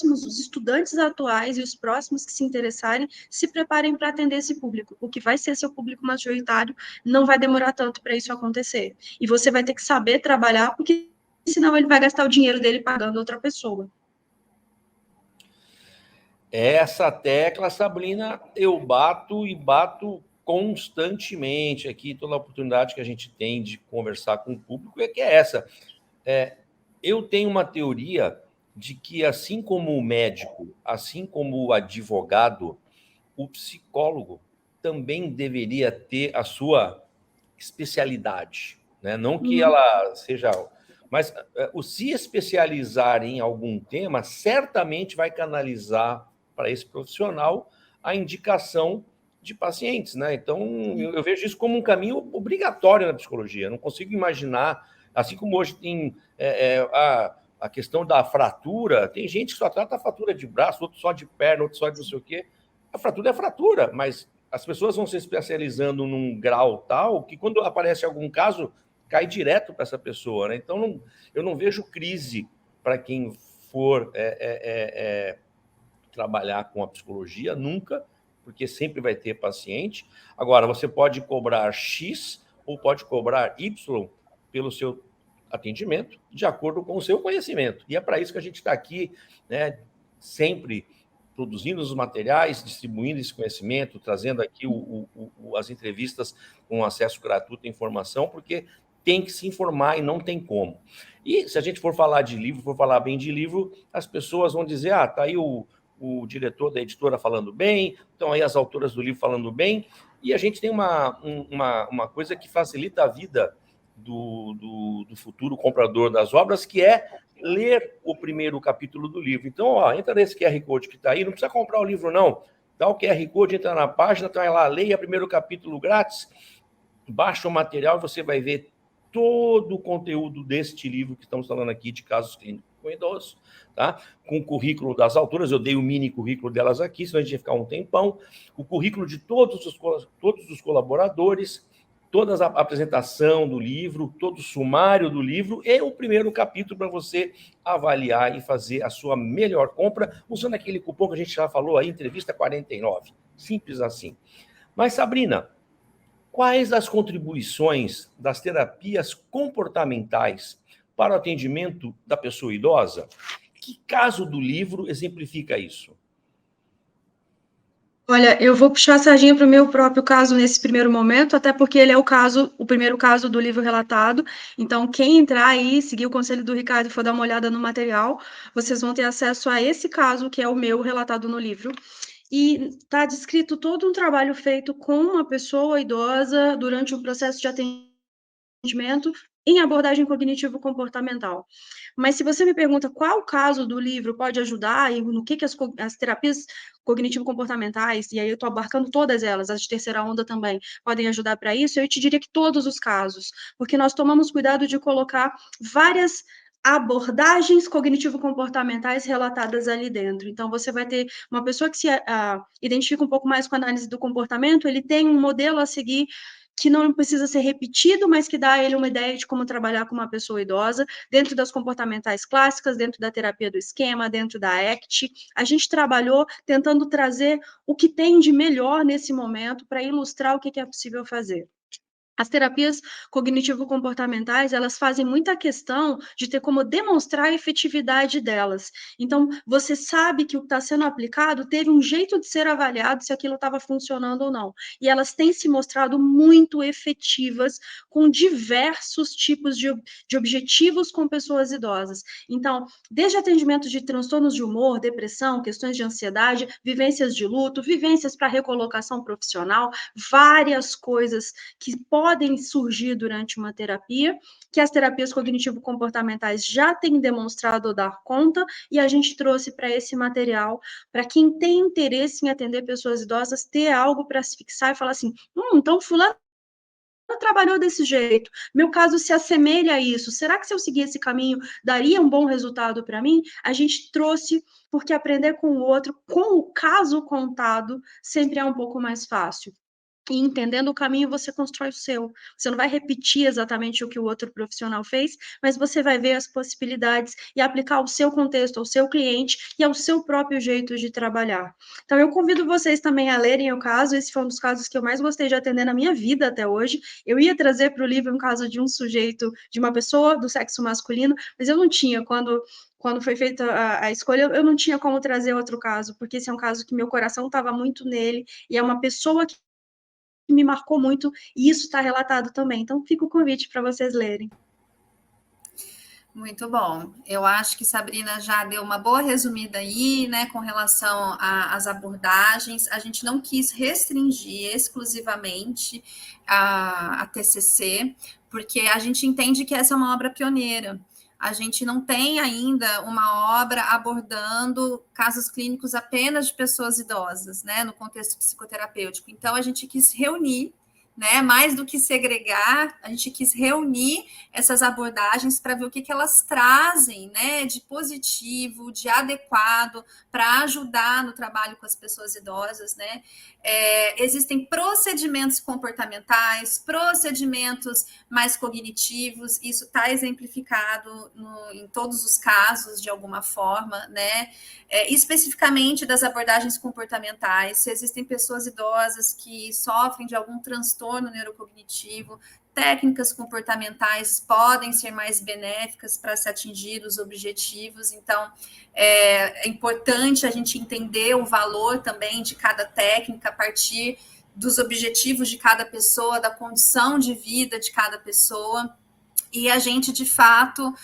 os estudantes atuais e os próximos que se interessarem se preparem para atender esse público, o que vai ser seu público majoritário, não vai demorar tanto para isso acontecer. E você vai ter que saber trabalhar, porque senão ele vai gastar o dinheiro dele pagando outra pessoa. Essa tecla, Sabrina, eu bato e bato constantemente aqui, toda a oportunidade que a gente tem de conversar com o público é que é essa. Eu tenho uma teoria de que, assim como o médico, assim como o advogado, o psicólogo também deveria ter a sua especialidade, né? Não que ela seja... Mas o se especializar em algum tema certamente vai canalizar para esse profissional a indicação de pacientes, né? Então, eu vejo isso como um caminho obrigatório na psicologia. Eu não consigo imaginar, assim como hoje tem a questão da fratura, tem gente que só trata a fratura de braço, outro só de perna, outro só de não sei o quê. A fratura é fratura, mas as pessoas vão se especializando num grau tal que, quando aparece algum caso, cai direto para essa pessoa, né? Então, eu não vejo crise para quem for trabalhar com a psicologia, nunca, porque sempre vai ter paciente. Agora, você pode cobrar X ou pode cobrar Y pelo seu atendimento, de acordo com o seu conhecimento. E é para isso que a gente está aqui, né, sempre produzindo os materiais, distribuindo esse conhecimento, trazendo aqui as entrevistas com acesso gratuito à informação, porque tem que se informar e não tem como. E se a gente for falar de livro, for falar bem de livro, as pessoas vão dizer, tá aí o diretor da editora falando bem, estão aí as autoras do livro falando bem, e a gente tem uma coisa que facilita a vida do futuro comprador das obras, que é ler o primeiro capítulo do livro. Então, entra nesse QR Code que está aí, não precisa comprar o livro, não. Dá o QR Code, entra na página, vai lá, leia o primeiro capítulo grátis, baixa o material, você vai ver todo o conteúdo deste livro que estamos falando aqui, de casos clínicos com idosos, tá? Com o currículo das autoras, eu dei o mini currículo delas aqui, senão a gente ia ficar um tempão, o currículo de todos os colaboradores, toda a apresentação do livro, todo o sumário do livro e o primeiro capítulo para você avaliar e fazer a sua melhor compra, usando aquele cupom que a gente já falou aí, entrevista 49. Simples assim. Mas, Sabrina, quais as contribuições das terapias comportamentais para o atendimento da pessoa idosa? Que caso do livro exemplifica isso? Olha, eu vou puxar a sardinha para o meu próprio caso nesse primeiro momento, até porque ele é o primeiro caso do livro relatado. Então, quem entrar aí, seguir o conselho do Ricardo e for dar uma olhada no material, vocês vão ter acesso a esse caso, que é o meu relatado no livro. E está descrito todo um trabalho feito com uma pessoa idosa durante um processo de atendimento em abordagem cognitivo-comportamental. Mas se você me pergunta qual caso do livro pode ajudar e no que as terapias cognitivo-comportamentais, e aí eu estou abarcando todas elas, as de terceira onda também, podem ajudar para isso, eu te diria que todos os casos, porque nós tomamos cuidado de colocar várias abordagens cognitivo-comportamentais relatadas ali dentro. Então, você vai ter uma pessoa que se identifica um pouco mais com a análise do comportamento, ele tem um modelo a seguir que não precisa ser repetido, mas que dá a ele uma ideia de como trabalhar com uma pessoa idosa, dentro das comportamentais clássicas, dentro da terapia do esquema, dentro da ACT. A gente trabalhou tentando trazer o que tem de melhor nesse momento para ilustrar o que é possível fazer. As terapias cognitivo-comportamentais, elas fazem muita questão de ter como demonstrar a efetividade delas. Então, você sabe que o que está sendo aplicado teve um jeito de ser avaliado se aquilo estava funcionando ou não. E elas têm se mostrado muito efetivas com diversos tipos de objetivos com pessoas idosas. Então, desde atendimento de transtornos de humor, depressão, questões de ansiedade, vivências de luto, vivências para recolocação profissional, várias coisas que podem surgir durante uma terapia, que as terapias cognitivo-comportamentais já têm demonstrado dar conta, e a gente trouxe para esse material, para quem tem interesse em atender pessoas idosas, ter algo para se fixar e falar assim, então fulano trabalhou desse jeito, meu caso se assemelha a isso, será que se eu seguir esse caminho daria um bom resultado para mim? A gente trouxe, porque aprender com o outro, com o caso contado, sempre é um pouco mais fácil. E entendendo o caminho, você constrói o seu. Você não vai repetir exatamente o que o outro profissional fez, mas você vai ver as possibilidades e aplicar ao seu contexto, ao seu cliente e ao seu próprio jeito de trabalhar. Então, eu convido vocês também a lerem o caso. Esse foi um dos casos que eu mais gostei de atender na minha vida até hoje. Eu ia trazer para o livro um caso de um sujeito, de uma pessoa do sexo masculino, mas eu não tinha, quando foi feita a escolha, eu não tinha como trazer outro caso, porque esse é um caso que meu coração estava muito nele, e é uma pessoa que me marcou muito, e isso está relatado também. Então, fica o convite para vocês lerem. Muito bom. Eu acho que Sabrina já deu uma boa resumida aí, né, com relação às abordagens. A gente não quis restringir exclusivamente a TCC, porque a gente entende que essa é uma obra pioneira. A gente não tem ainda uma obra abordando casos clínicos apenas de pessoas idosas, né, no contexto psicoterapêutico. Então, a gente quis reunir, né, mais do que segregar, a gente quis reunir essas abordagens para ver o que elas trazem, né, de positivo, de adequado, para ajudar no trabalho com as pessoas idosas, né. Existem procedimentos comportamentais, procedimentos mais cognitivos, isso está exemplificado em todos os casos, de alguma forma, né. Especificamente das abordagens comportamentais, se existem pessoas idosas que sofrem de algum transtorno neurocognitivo, técnicas comportamentais podem ser mais benéficas para se atingir os objetivos. Então, é importante a gente entender o valor também de cada técnica a partir dos objetivos de cada pessoa, da condição de vida de cada pessoa. E a gente, de fato,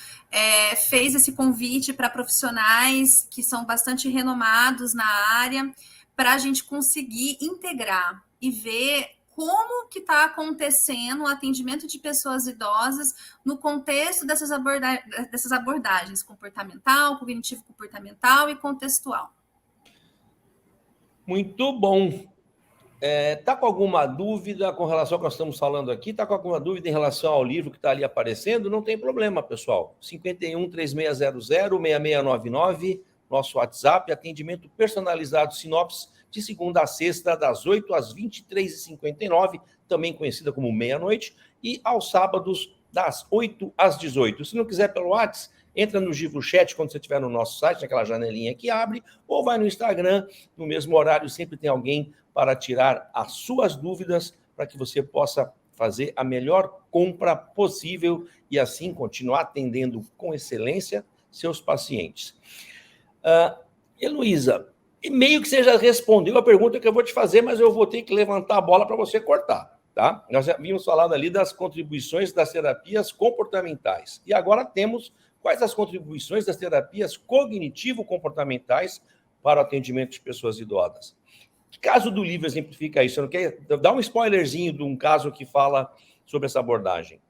fez esse convite para profissionais que são bastante renomados na área, para a gente conseguir integrar e ver como que está acontecendo o atendimento de pessoas idosas no contexto dessas abordagens comportamental, cognitivo-comportamental e contextual. Muito bom. Está com alguma dúvida com relação ao que nós estamos falando aqui? Está com alguma dúvida em relação ao livro que está ali aparecendo? Não tem problema, pessoal. 51-3600-6699, nosso WhatsApp, atendimento personalizado Sinopse, de segunda a sexta, das 8 às 23h59, também conhecida como meia-noite, e aos sábados, das 8 às 18. Se não quiser pelo WhatsApp, entra no GivoChat quando você estiver no nosso site, naquela janelinha que abre, ou vai no Instagram, no mesmo horário, sempre tem alguém para tirar as suas dúvidas, para que você possa fazer a melhor compra possível e assim continuar atendendo com excelência seus pacientes. Heloísa, meio que você já respondeu a pergunta que eu vou te fazer, mas eu vou ter que levantar a bola para você cortar, tá? Nós já vimos falado ali das contribuições das terapias comportamentais. E agora temos quais as contribuições das terapias cognitivo-comportamentais para o atendimento de pessoas idosas. Que caso do livro exemplifica isso? Você não quer dar um spoilerzinho de um caso que fala sobre essa abordagem?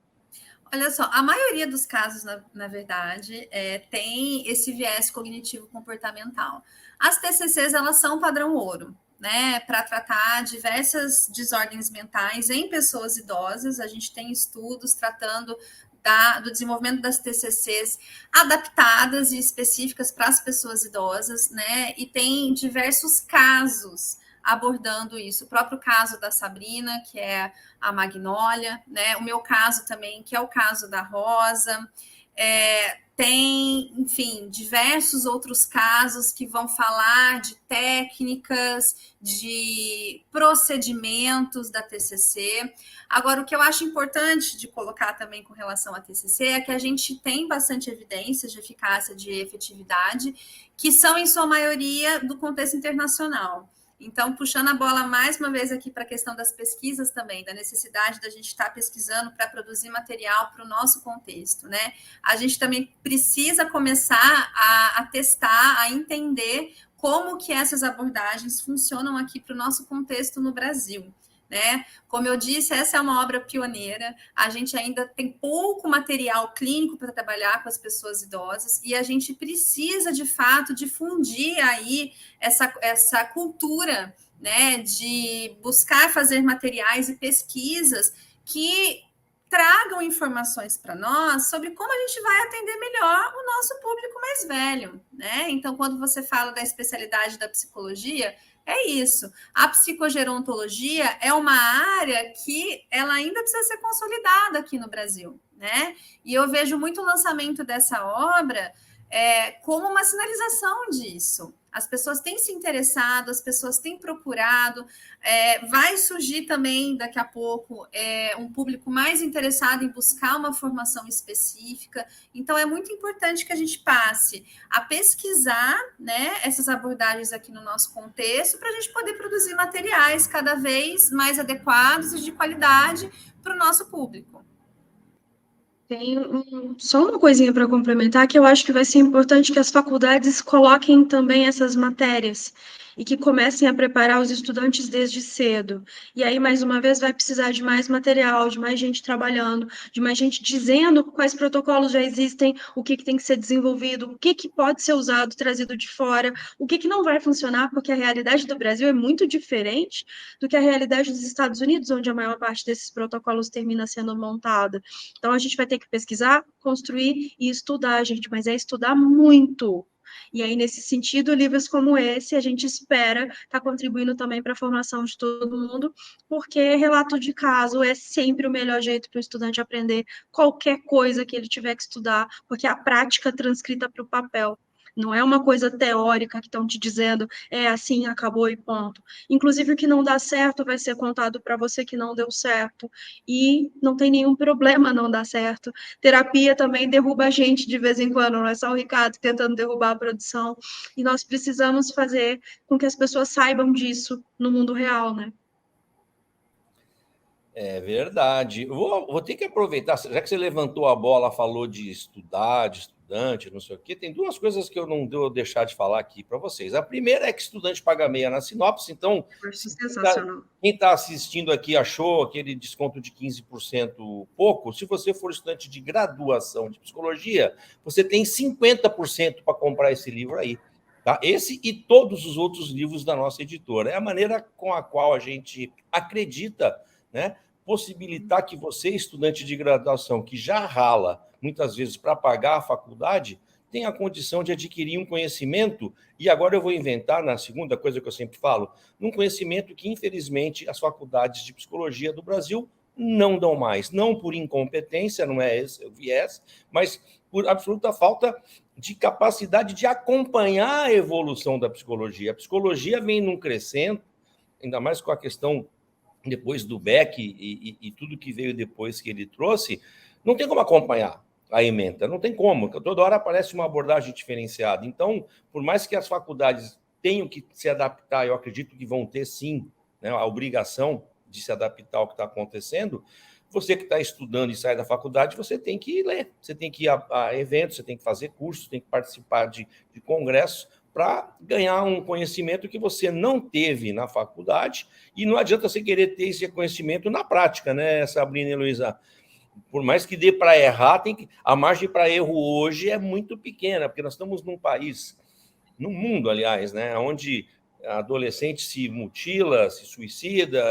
Olha só, a maioria dos casos, na verdade, tem esse viés cognitivo-comportamental. As TCCs, elas são padrão ouro, né? Para tratar diversas desordens mentais em pessoas idosas. A gente tem estudos tratando do desenvolvimento das TCCs adaptadas e específicas para as pessoas idosas, né? E tem diversos casos abordando isso. O próprio caso da Sabrina, que é a Magnólia, né? O meu caso também, que é o caso da Rosa. Tem, enfim, diversos outros casos que vão falar de técnicas, de procedimentos da TCC. Agora, o que eu acho importante de colocar também com relação à TCC é que a gente tem bastante evidências de eficácia, de efetividade, que são, em sua maioria, do contexto internacional. Então, puxando a bola mais uma vez aqui para a questão das pesquisas também, da necessidade da gente estar pesquisando para produzir material para o nosso contexto, né? A gente também precisa começar a testar, a entender como que essas abordagens funcionam aqui para o nosso contexto no Brasil, né? Como eu disse, essa é uma obra pioneira, a gente ainda tem pouco material clínico para trabalhar com as pessoas idosas e a gente precisa, de fato, difundir aí essa cultura, né, de buscar fazer materiais e pesquisas que tragam informações para nós sobre como a gente vai atender melhor o nosso público mais velho, né? Então, quando você fala da especialidade da psicologia, é isso. A psicogerontologia é uma área que ela ainda precisa ser consolidada aqui no Brasil, né? E eu vejo muito o lançamento dessa obra como uma sinalização disso. As pessoas têm se interessado, as pessoas têm procurado, vai surgir também, daqui a pouco, um público mais interessado em buscar uma formação específica. Então, é muito importante que a gente passe a pesquisar, né, essas abordagens aqui no nosso contexto, para a gente poder produzir materiais cada vez mais adequados e de qualidade para o nosso público. Tem só uma coisinha para complementar, que eu acho que vai ser importante que as faculdades coloquem também essas matérias e que comecem a preparar os estudantes desde cedo. E aí, mais uma vez, vai precisar de mais material, de mais gente trabalhando, de mais gente dizendo quais protocolos já existem, o que tem que ser desenvolvido, o que pode ser usado, trazido de fora, o que não vai funcionar, porque a realidade do Brasil é muito diferente do que a realidade dos Estados Unidos, onde a maior parte desses protocolos termina sendo montada. Então, a gente vai ter que pesquisar, construir e estudar, gente, mas é estudar muito. E aí, nesse sentido, livros como esse, a gente espera estar contribuindo também para a formação de todo mundo, porque relato de caso é sempre o melhor jeito para o estudante aprender qualquer coisa que ele tiver que estudar, porque é a prática transcrita para o papel. Não é uma coisa teórica que estão te dizendo, é assim, acabou e ponto. Inclusive, o que não dá certo vai ser contado para você que não deu certo. E não tem nenhum problema não dar certo. Terapia também derruba a gente de vez em quando, não é só o Ricardo tentando derrubar a produção. E nós precisamos fazer com que as pessoas saibam disso no mundo real, né? É verdade. Vou ter que aproveitar, já que você levantou a bola, falou de estudar, de estudante, não sei o quê, tem duas coisas que eu não devo deixar de falar aqui para vocês. A primeira é que estudante paga meia na sinopse, então, Eu acho se sensacional. quem está assistindo aqui achou aquele desconto de 15% pouco, se você for estudante de graduação de psicologia, você tem 50% para comprar esse livro aí. Tá? Esse e todos os outros livros da nossa editora. É a maneira com a qual a gente acredita, né, possibilitar que você, estudante de graduação, que já rala muitas vezes para pagar a faculdade, tenha a condição de adquirir um conhecimento, e agora eu vou inventar, na segunda coisa que eu sempre falo, um conhecimento que, infelizmente, as faculdades de psicologia do Brasil não dão mais, não por incompetência, não é esse o viés, mas por absoluta falta de capacidade de acompanhar a evolução da psicologia. A psicologia vem num crescendo, ainda mais com a questão depois do Beck e tudo que veio depois que ele trouxe, não tem como acompanhar a ementa, não tem como, toda hora aparece uma abordagem diferenciada. Então, por mais que as faculdades tenham que se adaptar, eu acredito que vão ter sim, né, a obrigação de se adaptar ao que está acontecendo, você que está estudando e sai da faculdade, você tem que ler, você tem que ir a eventos, você tem que fazer cursos, tem que participar de congressos, para ganhar um conhecimento que você não teve na faculdade, e não adianta você querer ter esse conhecimento na prática, né, Sabrina e Luísa? Por mais que dê para errar, a margem para erro hoje é muito pequena, porque nós estamos num país, no mundo, aliás, né, onde a adolescente se mutila, se suicida,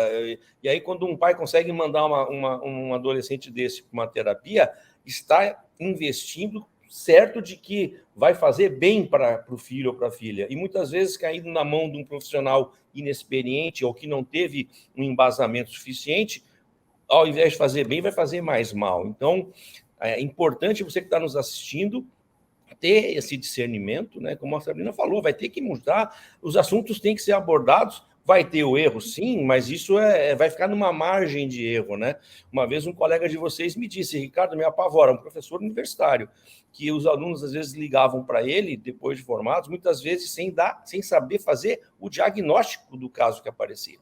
e aí quando um pai consegue mandar um adolescente desse para uma terapia, está investindo certo de que vai fazer bem para o filho ou para a filha. E muitas vezes caindo na mão de um profissional inexperiente ou que não teve um embasamento suficiente, ao invés de fazer bem, vai fazer mais mal. Então, é importante você que está nos assistindo ter esse discernimento, né? Como a Sabrina falou, vai ter que mudar, os assuntos têm que ser abordados, vai ter o erro, sim, mas isso vai ficar numa margem de erro, né? Uma vez um colega de vocês me disse, Ricardo, me apavora, um professor universitário, que os alunos às vezes ligavam para ele, depois de formados, muitas vezes sem saber fazer o diagnóstico do caso que aparecia.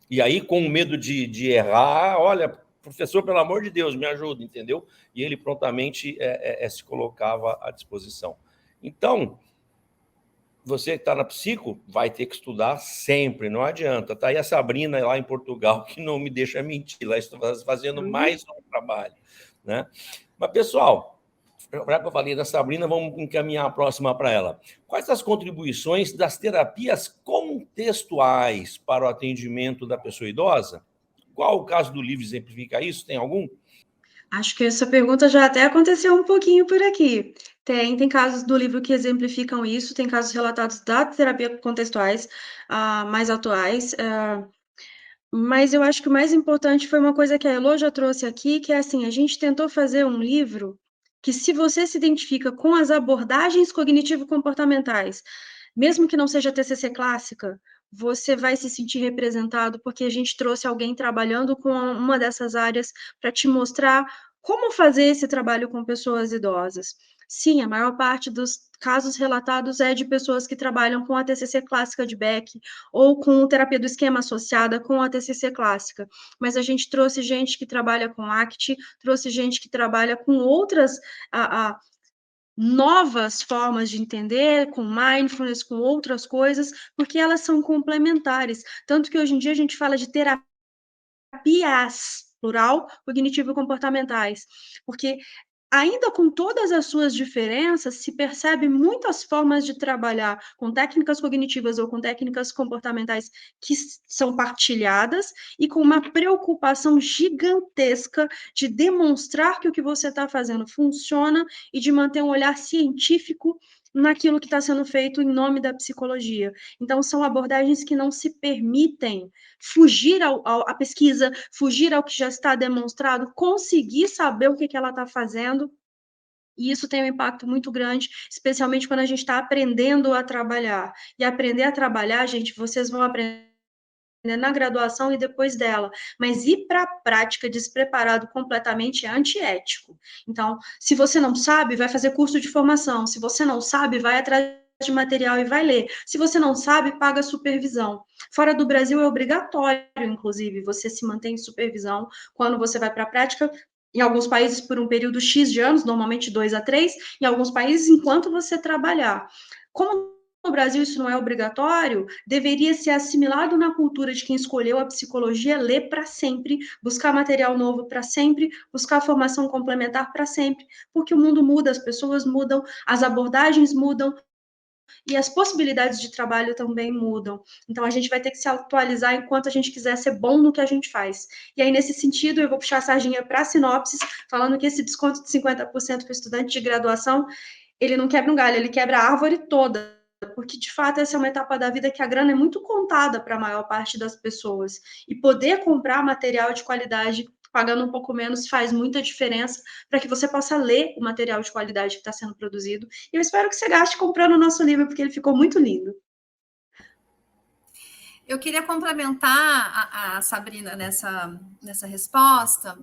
E aí, com medo de errar, olha, professor, pelo amor de Deus, me ajuda, entendeu? E ele prontamente se colocava à disposição. Então, você que está na psico, vai ter que estudar sempre, não adianta. Está aí a Sabrina lá em Portugal, que não me deixa mentir, lá estou fazendo mais um trabalho, né? Mas, pessoal, já que eu falei da Sabrina, vamos encaminhar a próxima para ela. Quais as contribuições das terapias contextuais para o atendimento da pessoa idosa? Qual o caso do livro exemplifica isso? Tem algum? Acho que essa pergunta já até aconteceu um pouquinho por aqui. Tem casos do livro que exemplificam isso, tem casos relatados da terapia contextuais, mais atuais, mas eu acho que o mais importante foi uma coisa que a Elô já trouxe aqui, que é assim, a gente tentou fazer um livro que, se você se identifica com as abordagens cognitivo-comportamentais, mesmo que não seja TCC clássica, você vai se sentir representado, porque a gente trouxe alguém trabalhando com uma dessas áreas para te mostrar como fazer esse trabalho com pessoas idosas. Sim, a maior parte dos casos relatados é de pessoas que trabalham com a TCC clássica de Beck ou com terapia do esquema associada com a TCC clássica, mas a gente trouxe gente que trabalha com ACT, trouxe gente que trabalha com outras novas formas de entender, com mindfulness, com outras coisas, porque elas são complementares. Tanto que hoje em dia a gente fala de terapias, plural, cognitivo-comportamentais, porque ainda com todas as suas diferenças, se percebe muitas formas de trabalhar com técnicas cognitivas ou com técnicas comportamentais que são partilhadas e com uma preocupação gigantesca de demonstrar que o que você está fazendo funciona e de manter um olhar científico naquilo que está sendo feito em nome da psicologia. Então, são abordagens que não se permitem fugir à pesquisa, fugir ao que já está demonstrado, conseguir saber o que ela está fazendo E isso tem um impacto muito grande, especialmente quando a gente está aprendendo a trabalhar. E aprender a trabalhar, gente, vocês vão aprender na graduação e depois dela, mas ir para a prática despreparado completamente é antiético. Então, se você não sabe, vai fazer curso de formação. Se você não sabe, vai atrás de material e vai ler. Se você não sabe, paga supervisão. Fora do Brasil é obrigatório, inclusive, você se mantém em supervisão quando você vai para a prática. Em alguns países, por um período X de anos, normalmente 2 a 3, em alguns países, enquanto você trabalhar. Como no Brasil isso não é obrigatório, deveria ser assimilado na cultura de quem escolheu a psicologia ler para sempre, buscar material novo para sempre, buscar formação complementar para sempre, porque o mundo muda, as pessoas mudam, as abordagens mudam, e as possibilidades de trabalho também mudam. Então, a gente vai ter que se atualizar enquanto a gente quiser ser bom no que a gente faz. E aí, nesse sentido, eu vou puxar a sardinha para a Sinopsis, falando que esse desconto de 50% para o estudante de graduação, ele não quebra um galho, ele quebra a árvore toda, porque, de fato, essa é uma etapa da vida que a grana é muito contada para a maior parte das pessoas. E poder comprar material de qualidade pagando um pouco menos faz muita diferença para que você possa ler o material de qualidade que está sendo produzido. E eu espero que você gaste comprando o nosso livro, porque ele ficou muito lindo. Eu queria complementar a Sabrina nessa resposta,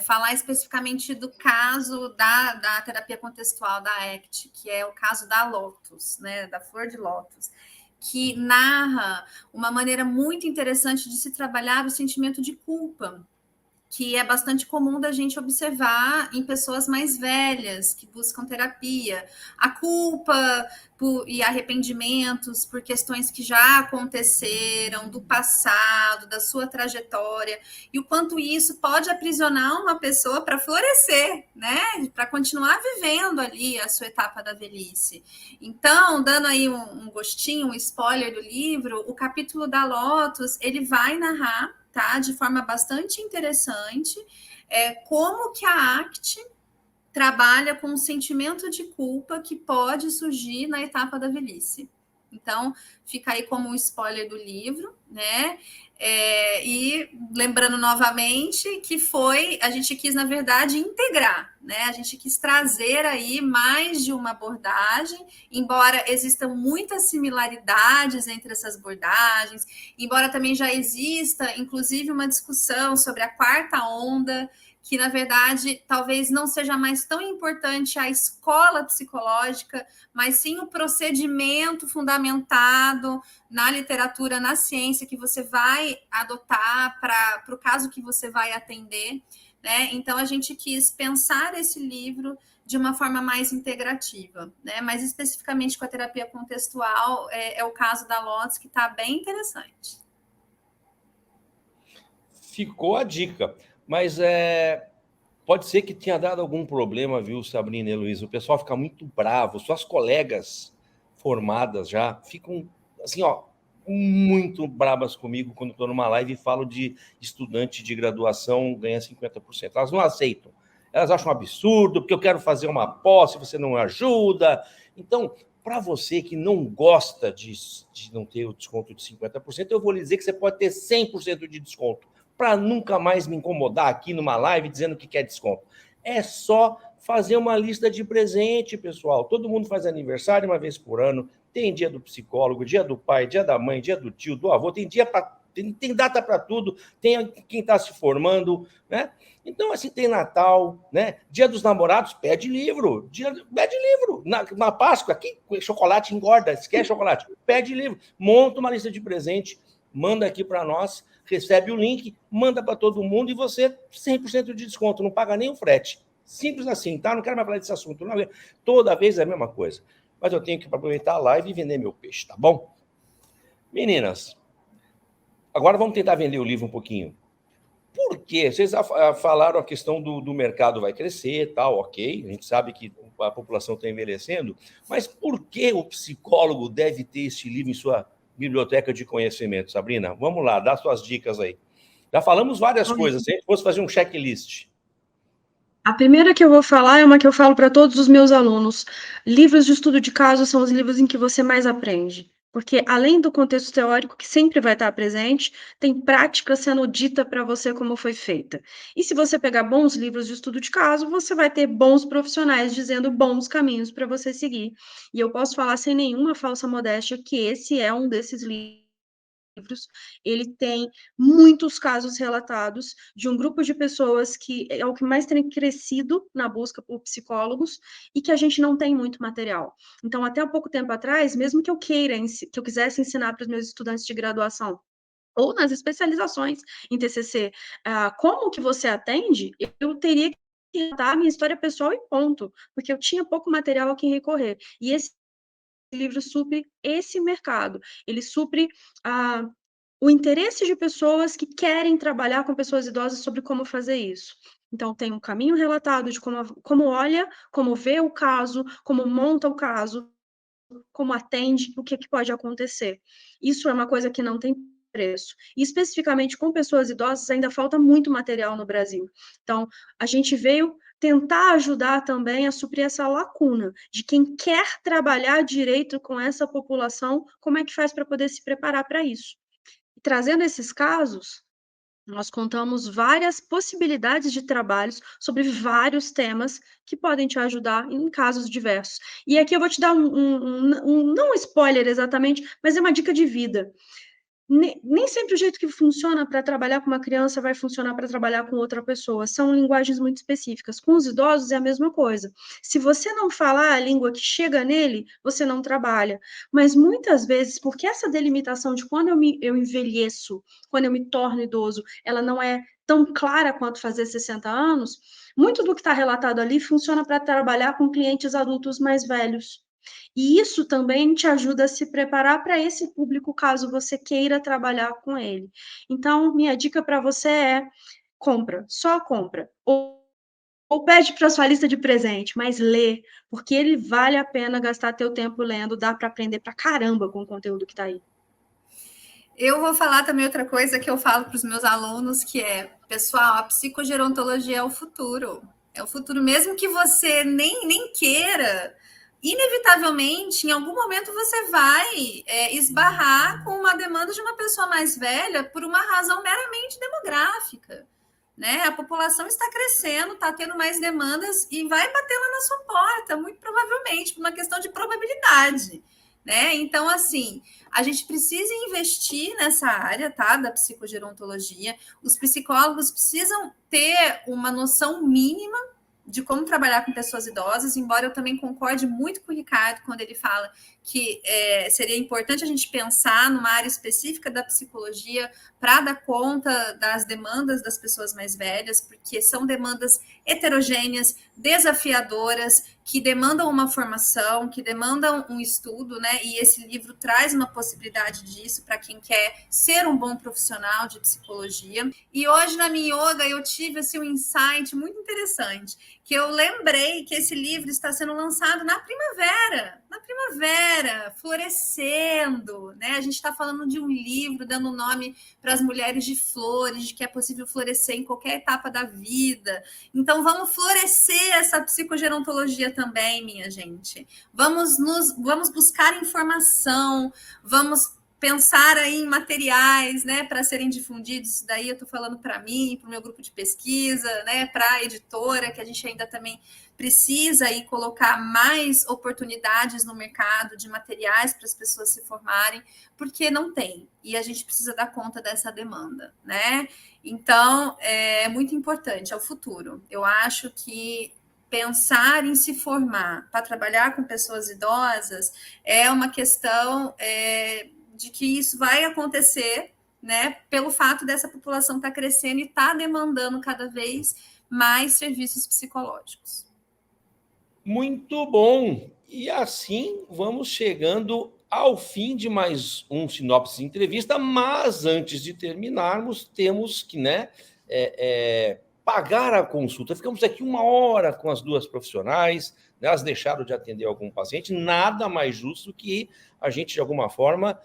falar especificamente do caso da terapia contextual da ACT, que é o caso da Lótus, né, da flor de lótus, que narra uma maneira muito interessante de se trabalhar o sentimento de culpa, que é bastante comum da gente observar em pessoas mais velhas que buscam terapia. A culpa e arrependimentos por questões que já aconteceram, do passado, da sua trajetória, e o quanto isso pode aprisionar uma pessoa para florescer, né? Para continuar vivendo ali a sua etapa da velhice. Então, dando aí um gostinho, um spoiler do livro, o capítulo da Lótus, ele vai narrar, tá, de forma bastante interessante, como que a ACT trabalha com um sentimento de culpa que pode surgir na etapa da velhice. Então, fica aí como um spoiler do livro, né? E lembrando novamente que a gente quis, na verdade, integrar, né? A gente quis trazer aí mais de uma abordagem, embora existam muitas similaridades entre essas abordagens, embora também já exista, inclusive, uma discussão sobre a quarta onda, que, na verdade, talvez não seja mais tão importante a escola psicológica, mas sim o procedimento fundamentado na literatura, na ciência, que você vai adotar para o caso que você vai atender, né? Então, a gente quis pensar esse livro de uma forma mais integrativa, né? Mas especificamente com a terapia contextual, é o caso da Lótus, que está bem interessante. Ficou a dica. Mas pode ser que tenha dado algum problema, viu, Sabrina e Luiz? O pessoal fica muito bravo. Suas colegas formadas já ficam, assim, ó, muito bravas comigo quando estou numa live e falo de estudante de graduação ganha 50%. Elas não aceitam. Elas acham um absurdo, porque eu quero fazer uma pós, se você não ajuda. Então, para você que não gosta de não ter o desconto de 50%, eu vou lhe dizer que você pode ter 100% de desconto, para nunca mais me incomodar aqui numa live dizendo que quer desconto. É só fazer uma lista de presente, pessoal. Todo mundo faz aniversário uma vez por ano, tem dia do psicólogo, dia do pai, dia da mãe, dia do tio, do avô, tem data para tudo, tem quem está se formando, né? Então, assim, tem Natal, né? Dia dos namorados, pede livro. Pede livro. Na Páscoa, aqui, chocolate engorda, se quer chocolate, pede livro. Monta uma lista de presente, manda aqui para nós, recebe o link, manda para todo mundo e você 100% de desconto, não paga nem o frete. Simples assim, tá? Não quero mais falar desse assunto. Não. Toda vez é a mesma coisa. Mas eu tenho que aproveitar a live e vender meu peixe, tá bom? Meninas, agora vamos tentar vender o livro um pouquinho. Por quê? Vocês falaram a questão do mercado vai crescer, tal, ok. A gente sabe que a população está envelhecendo, mas por que o psicólogo deve ter esse livro em sua biblioteca de conhecimento, Sabrina? Vamos lá, dá suas dicas aí. Já falamos várias coisas, se a gente fosse fazer um checklist. A primeira que eu vou falar é uma que eu falo para todos os meus alunos. Livros de estudo de caso são os livros em que você mais aprende. Porque, além do contexto teórico, que sempre vai estar presente, tem prática sendo dita para você como foi feita. E se você pegar bons livros de estudo de caso, você vai ter bons profissionais dizendo bons caminhos para você seguir. E eu posso falar sem nenhuma falsa modéstia que esse é um desses livros. Ele tem muitos casos relatados de um grupo de pessoas que é o que mais tem crescido na busca por psicólogos e que a gente não tem muito material. Então, até há pouco tempo atrás, mesmo que eu quisesse ensinar para os meus estudantes de graduação ou nas especializações em TCC, como que você atende, eu teria que relatar a minha história pessoal e ponto, porque eu tinha pouco material a quem recorrer. E esse livro supre esse mercado, ele supre o interesse de pessoas que querem trabalhar com pessoas idosas sobre como fazer isso. Então, tem um caminho relatado de como olha, como vê o caso, como monta o caso, como atende, o que pode acontecer. Isso é uma coisa que não tem preço. E, especificamente com pessoas idosas, ainda falta muito material no Brasil. Então, a gente veio tentar ajudar também a suprir essa lacuna de quem quer trabalhar direito com essa população, como é que faz para poder se preparar para isso. E trazendo esses casos, nós contamos várias possibilidades de trabalhos sobre vários temas que podem te ajudar em casos diversos. E aqui eu vou te dar não um spoiler exatamente, mas é uma dica de vida. Nem sempre o jeito que funciona para trabalhar com uma criança vai funcionar para trabalhar com outra pessoa. São linguagens muito específicas. Com os idosos é a mesma coisa. Se você não falar a língua que chega nele, você não trabalha. Mas muitas vezes, porque essa delimitação de quando eu envelheço, quando eu me torno idoso, ela não é tão clara quanto fazer 60 anos, muito do que está relatado ali funciona para trabalhar com clientes adultos mais velhos. E isso também te ajuda a se preparar para esse público, caso você queira trabalhar com ele. Então, minha dica para você é: compra, só compra. Ou pede para sua lista de presente, mas lê, porque ele vale a pena gastar teu tempo lendo, dá para aprender pra caramba com o conteúdo que está aí. Eu vou falar também outra coisa que eu falo para os meus alunos, que é, pessoal, a psicogerontologia é o futuro. É o futuro, mesmo que você nem queira, inevitavelmente, em algum momento você vai esbarrar com uma demanda de uma pessoa mais velha por uma razão meramente demográfica. Né? A população está crescendo, está tendo mais demandas e vai bater lá na sua porta, muito provavelmente, por uma questão de probabilidade. Né? Então, assim, a gente precisa investir nessa área, tá, da psicogerontologia. Os psicólogos precisam ter uma noção mínima de como trabalhar com pessoas idosas, embora eu também concorde muito com o Ricardo quando ele fala que seria importante a gente pensar numa área específica da psicologia para dar conta das demandas das pessoas mais velhas, porque são demandas heterogêneas, desafiadoras, que demandam uma formação, que demandam um estudo, né? E esse livro traz uma possibilidade disso para quem quer ser um bom profissional de psicologia. E hoje na minha yoga eu tive assim, um insight muito interessante, que eu lembrei que esse livro está sendo lançado na primavera, florescendo, né? A gente está falando de um livro dando nome para as mulheres de flores, de que é possível florescer em qualquer etapa da vida. Então, vamos florescer essa psicogerontologia também, minha gente. Vamos buscar informação, vamos pensar aí em materiais, né, para serem difundidos. Isso daí eu estou falando para mim, para o meu grupo de pesquisa, né, para a editora, que a gente ainda também precisa aí colocar mais oportunidades no mercado de materiais para as pessoas se formarem, porque não tem, e a gente precisa dar conta dessa demanda, né? Então, é muito importante, é o futuro. Eu acho que pensar em se formar para trabalhar com pessoas idosas é uma questão de que isso vai acontecer, né, pelo fato dessa população estar crescendo e estar demandando cada vez mais serviços psicológicos. Muito bom! E assim vamos chegando ao fim de mais um Sinopse Entrevista, mas antes de terminarmos, temos que pagar a consulta. Ficamos aqui 1 hora com as duas profissionais, né? Elas deixaram de atender algum paciente, nada mais justo que a gente, de alguma forma,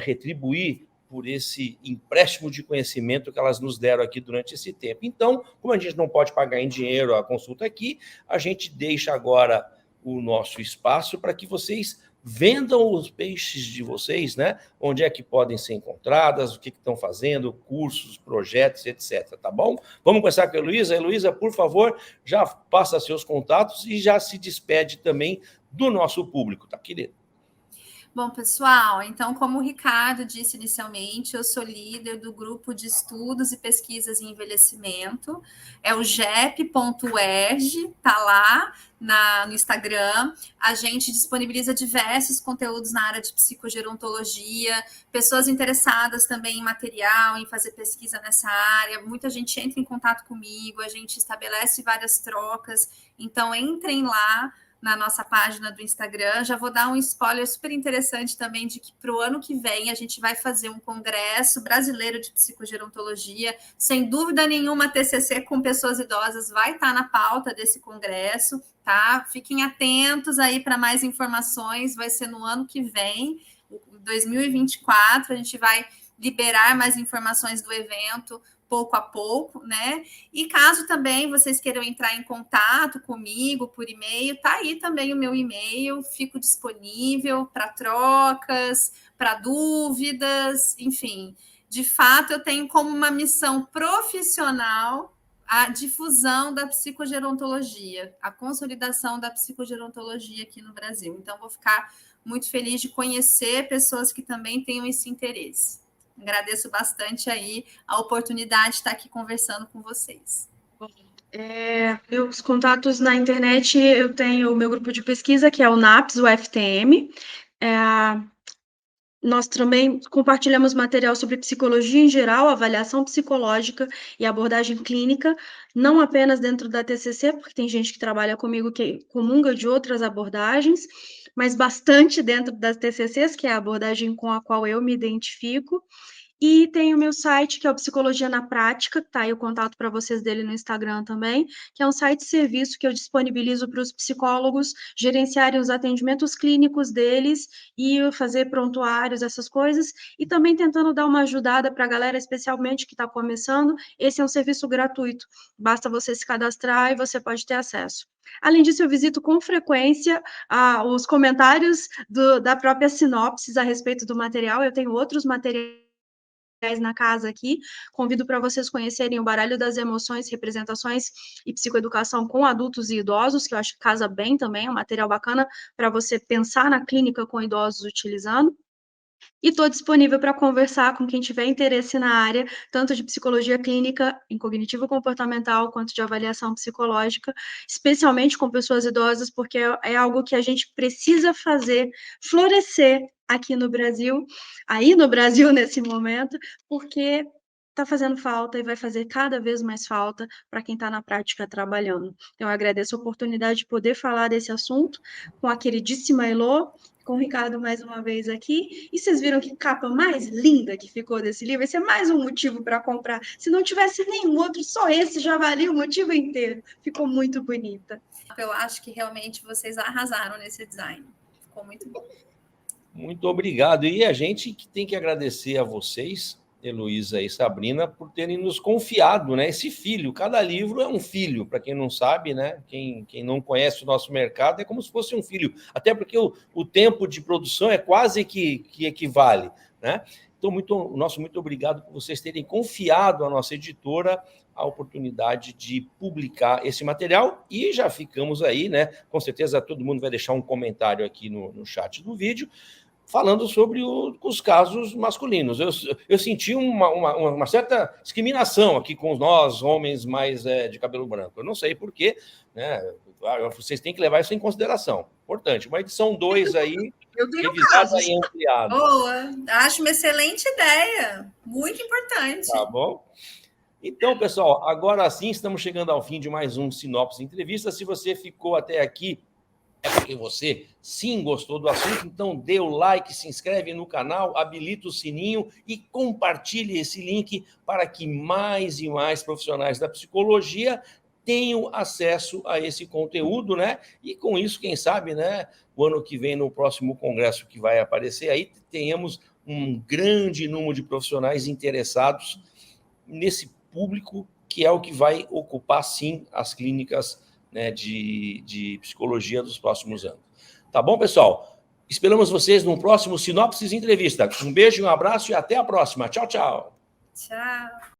retribuir por esse empréstimo de conhecimento que elas nos deram aqui durante esse tempo. Então, como a gente não pode pagar em dinheiro a consulta aqui, a gente deixa agora o nosso espaço para que vocês vendam os peixes de vocês, né? Onde é que podem ser encontradas, o que estão fazendo, cursos, projetos, etc. Tá bom? Vamos começar com a Heloísa. Heloísa, por favor, já passa seus contatos e já se despede também do nosso público, tá, querido? Bom, pessoal, então, como o Ricardo disse inicialmente, eu sou líder do grupo de estudos e pesquisas em envelhecimento, é o gep.erg, tá lá no Instagram. A gente disponibiliza diversos conteúdos na área de psicogerontologia, pessoas interessadas também em material, em fazer pesquisa nessa área. Muita gente entra em contato comigo, a gente estabelece várias trocas, então entrem lá na nossa página do Instagram. Já vou dar um spoiler super interessante também de que para o ano que vem a gente vai fazer um congresso brasileiro de psicogerontologia. Sem dúvida nenhuma, a TCC com pessoas idosas vai estar na pauta desse congresso, tá? Fiquem atentos aí para mais informações, vai ser no ano que vem, 2024, a gente vai liberar mais informações do evento pouco a pouco, né? E caso também vocês queiram entrar em contato comigo por e-mail, tá aí também o meu e-mail, fico disponível para trocas, para dúvidas, enfim. De fato, eu tenho como uma missão profissional a difusão da psicogerontologia, a consolidação da psicogerontologia aqui no Brasil. Então, vou ficar muito feliz de conhecer pessoas que também tenham esse interesse. Agradeço bastante aí a oportunidade de estar aqui conversando com vocês. Meus contatos na internet, eu tenho o meu grupo de pesquisa, que é o NAPS, o FTM. Nós também compartilhamos material sobre psicologia em geral, avaliação psicológica e abordagem clínica, não apenas dentro da TCC, porque tem gente que trabalha comigo que comunga de outras abordagens, mas bastante dentro das TCCs, que é a abordagem com a qual eu me identifico. E tem o meu site, que é o Psicologia na Prática, tá aí o contato para vocês dele no Instagram também, que é um site de serviço que eu disponibilizo para os psicólogos gerenciarem os atendimentos clínicos deles e fazer prontuários, essas coisas, e também tentando dar uma ajudada para a galera, especialmente que está começando. Esse é um serviço gratuito, basta você se cadastrar e você pode ter acesso. Além disso, eu visito com frequência os comentários da própria sinopse a respeito do material. Eu tenho outros materiais na casa aqui, convido para vocês conhecerem o Baralho das Emoções, Representações e Psicoeducação com Adultos e Idosos, que eu acho que casa bem também, é um material bacana para você pensar na clínica com idosos utilizando. E estou disponível para conversar com quem tiver interesse na área, tanto de psicologia clínica, em cognitivo-comportamental, quanto de avaliação psicológica, especialmente com pessoas idosas, porque é algo que a gente precisa fazer florescer aqui no Brasil, aí no Brasil nesse momento, porque está fazendo falta e vai fazer cada vez mais falta para quem está na prática trabalhando. Então, eu agradeço a oportunidade de poder falar desse assunto com a queridíssima Elô, com o Ricardo mais uma vez aqui. E vocês viram que capa mais linda que ficou desse livro? Esse é mais um motivo para comprar. Se não tivesse nenhum outro, só esse já valia o motivo inteiro. Ficou muito bonita. Eu acho que realmente vocês arrasaram nesse design. Ficou muito bom. Muito obrigado. E a gente que tem que agradecer a vocês, Heloísa e Sabrina, por terem nos confiado, né? Esse filho, cada livro é um filho, para quem não sabe, né? Quem não conhece o nosso mercado, é como se fosse um filho, até porque o tempo de produção é quase que equivale, né? Então, muito obrigado por vocês terem confiado à nossa editora a oportunidade de publicar esse material, e já ficamos aí, né? Com certeza todo mundo vai deixar um comentário aqui no chat do vídeo, falando sobre os casos masculinos. Eu senti uma certa discriminação aqui com nós, homens mais de cabelo branco. Eu não sei por quê, né? Vocês têm que levar isso em consideração. Importante. Uma edição 2 aí, revisada e ampliada. Boa, acho uma excelente ideia. Muito importante. Tá bom? Então, pessoal, agora sim estamos chegando ao fim de mais um Sinopse Entrevista. Se você ficou até aqui, é porque você sim gostou do assunto, então dê o like, se inscreve no canal, habilita o sininho e compartilhe esse link para que mais e mais profissionais da psicologia tenham acesso a esse conteúdo, né? E com isso, quem sabe, né, o ano que vem, no próximo congresso que vai aparecer aí, tenhamos um grande número de profissionais interessados nesse público, que é o que vai ocupar, sim, as clínicas, né, de psicologia dos próximos anos. Tá bom, pessoal? Esperamos vocês no próximo Sinopses Entrevista. Um beijo, um abraço e até a próxima. Tchau, tchau. Tchau.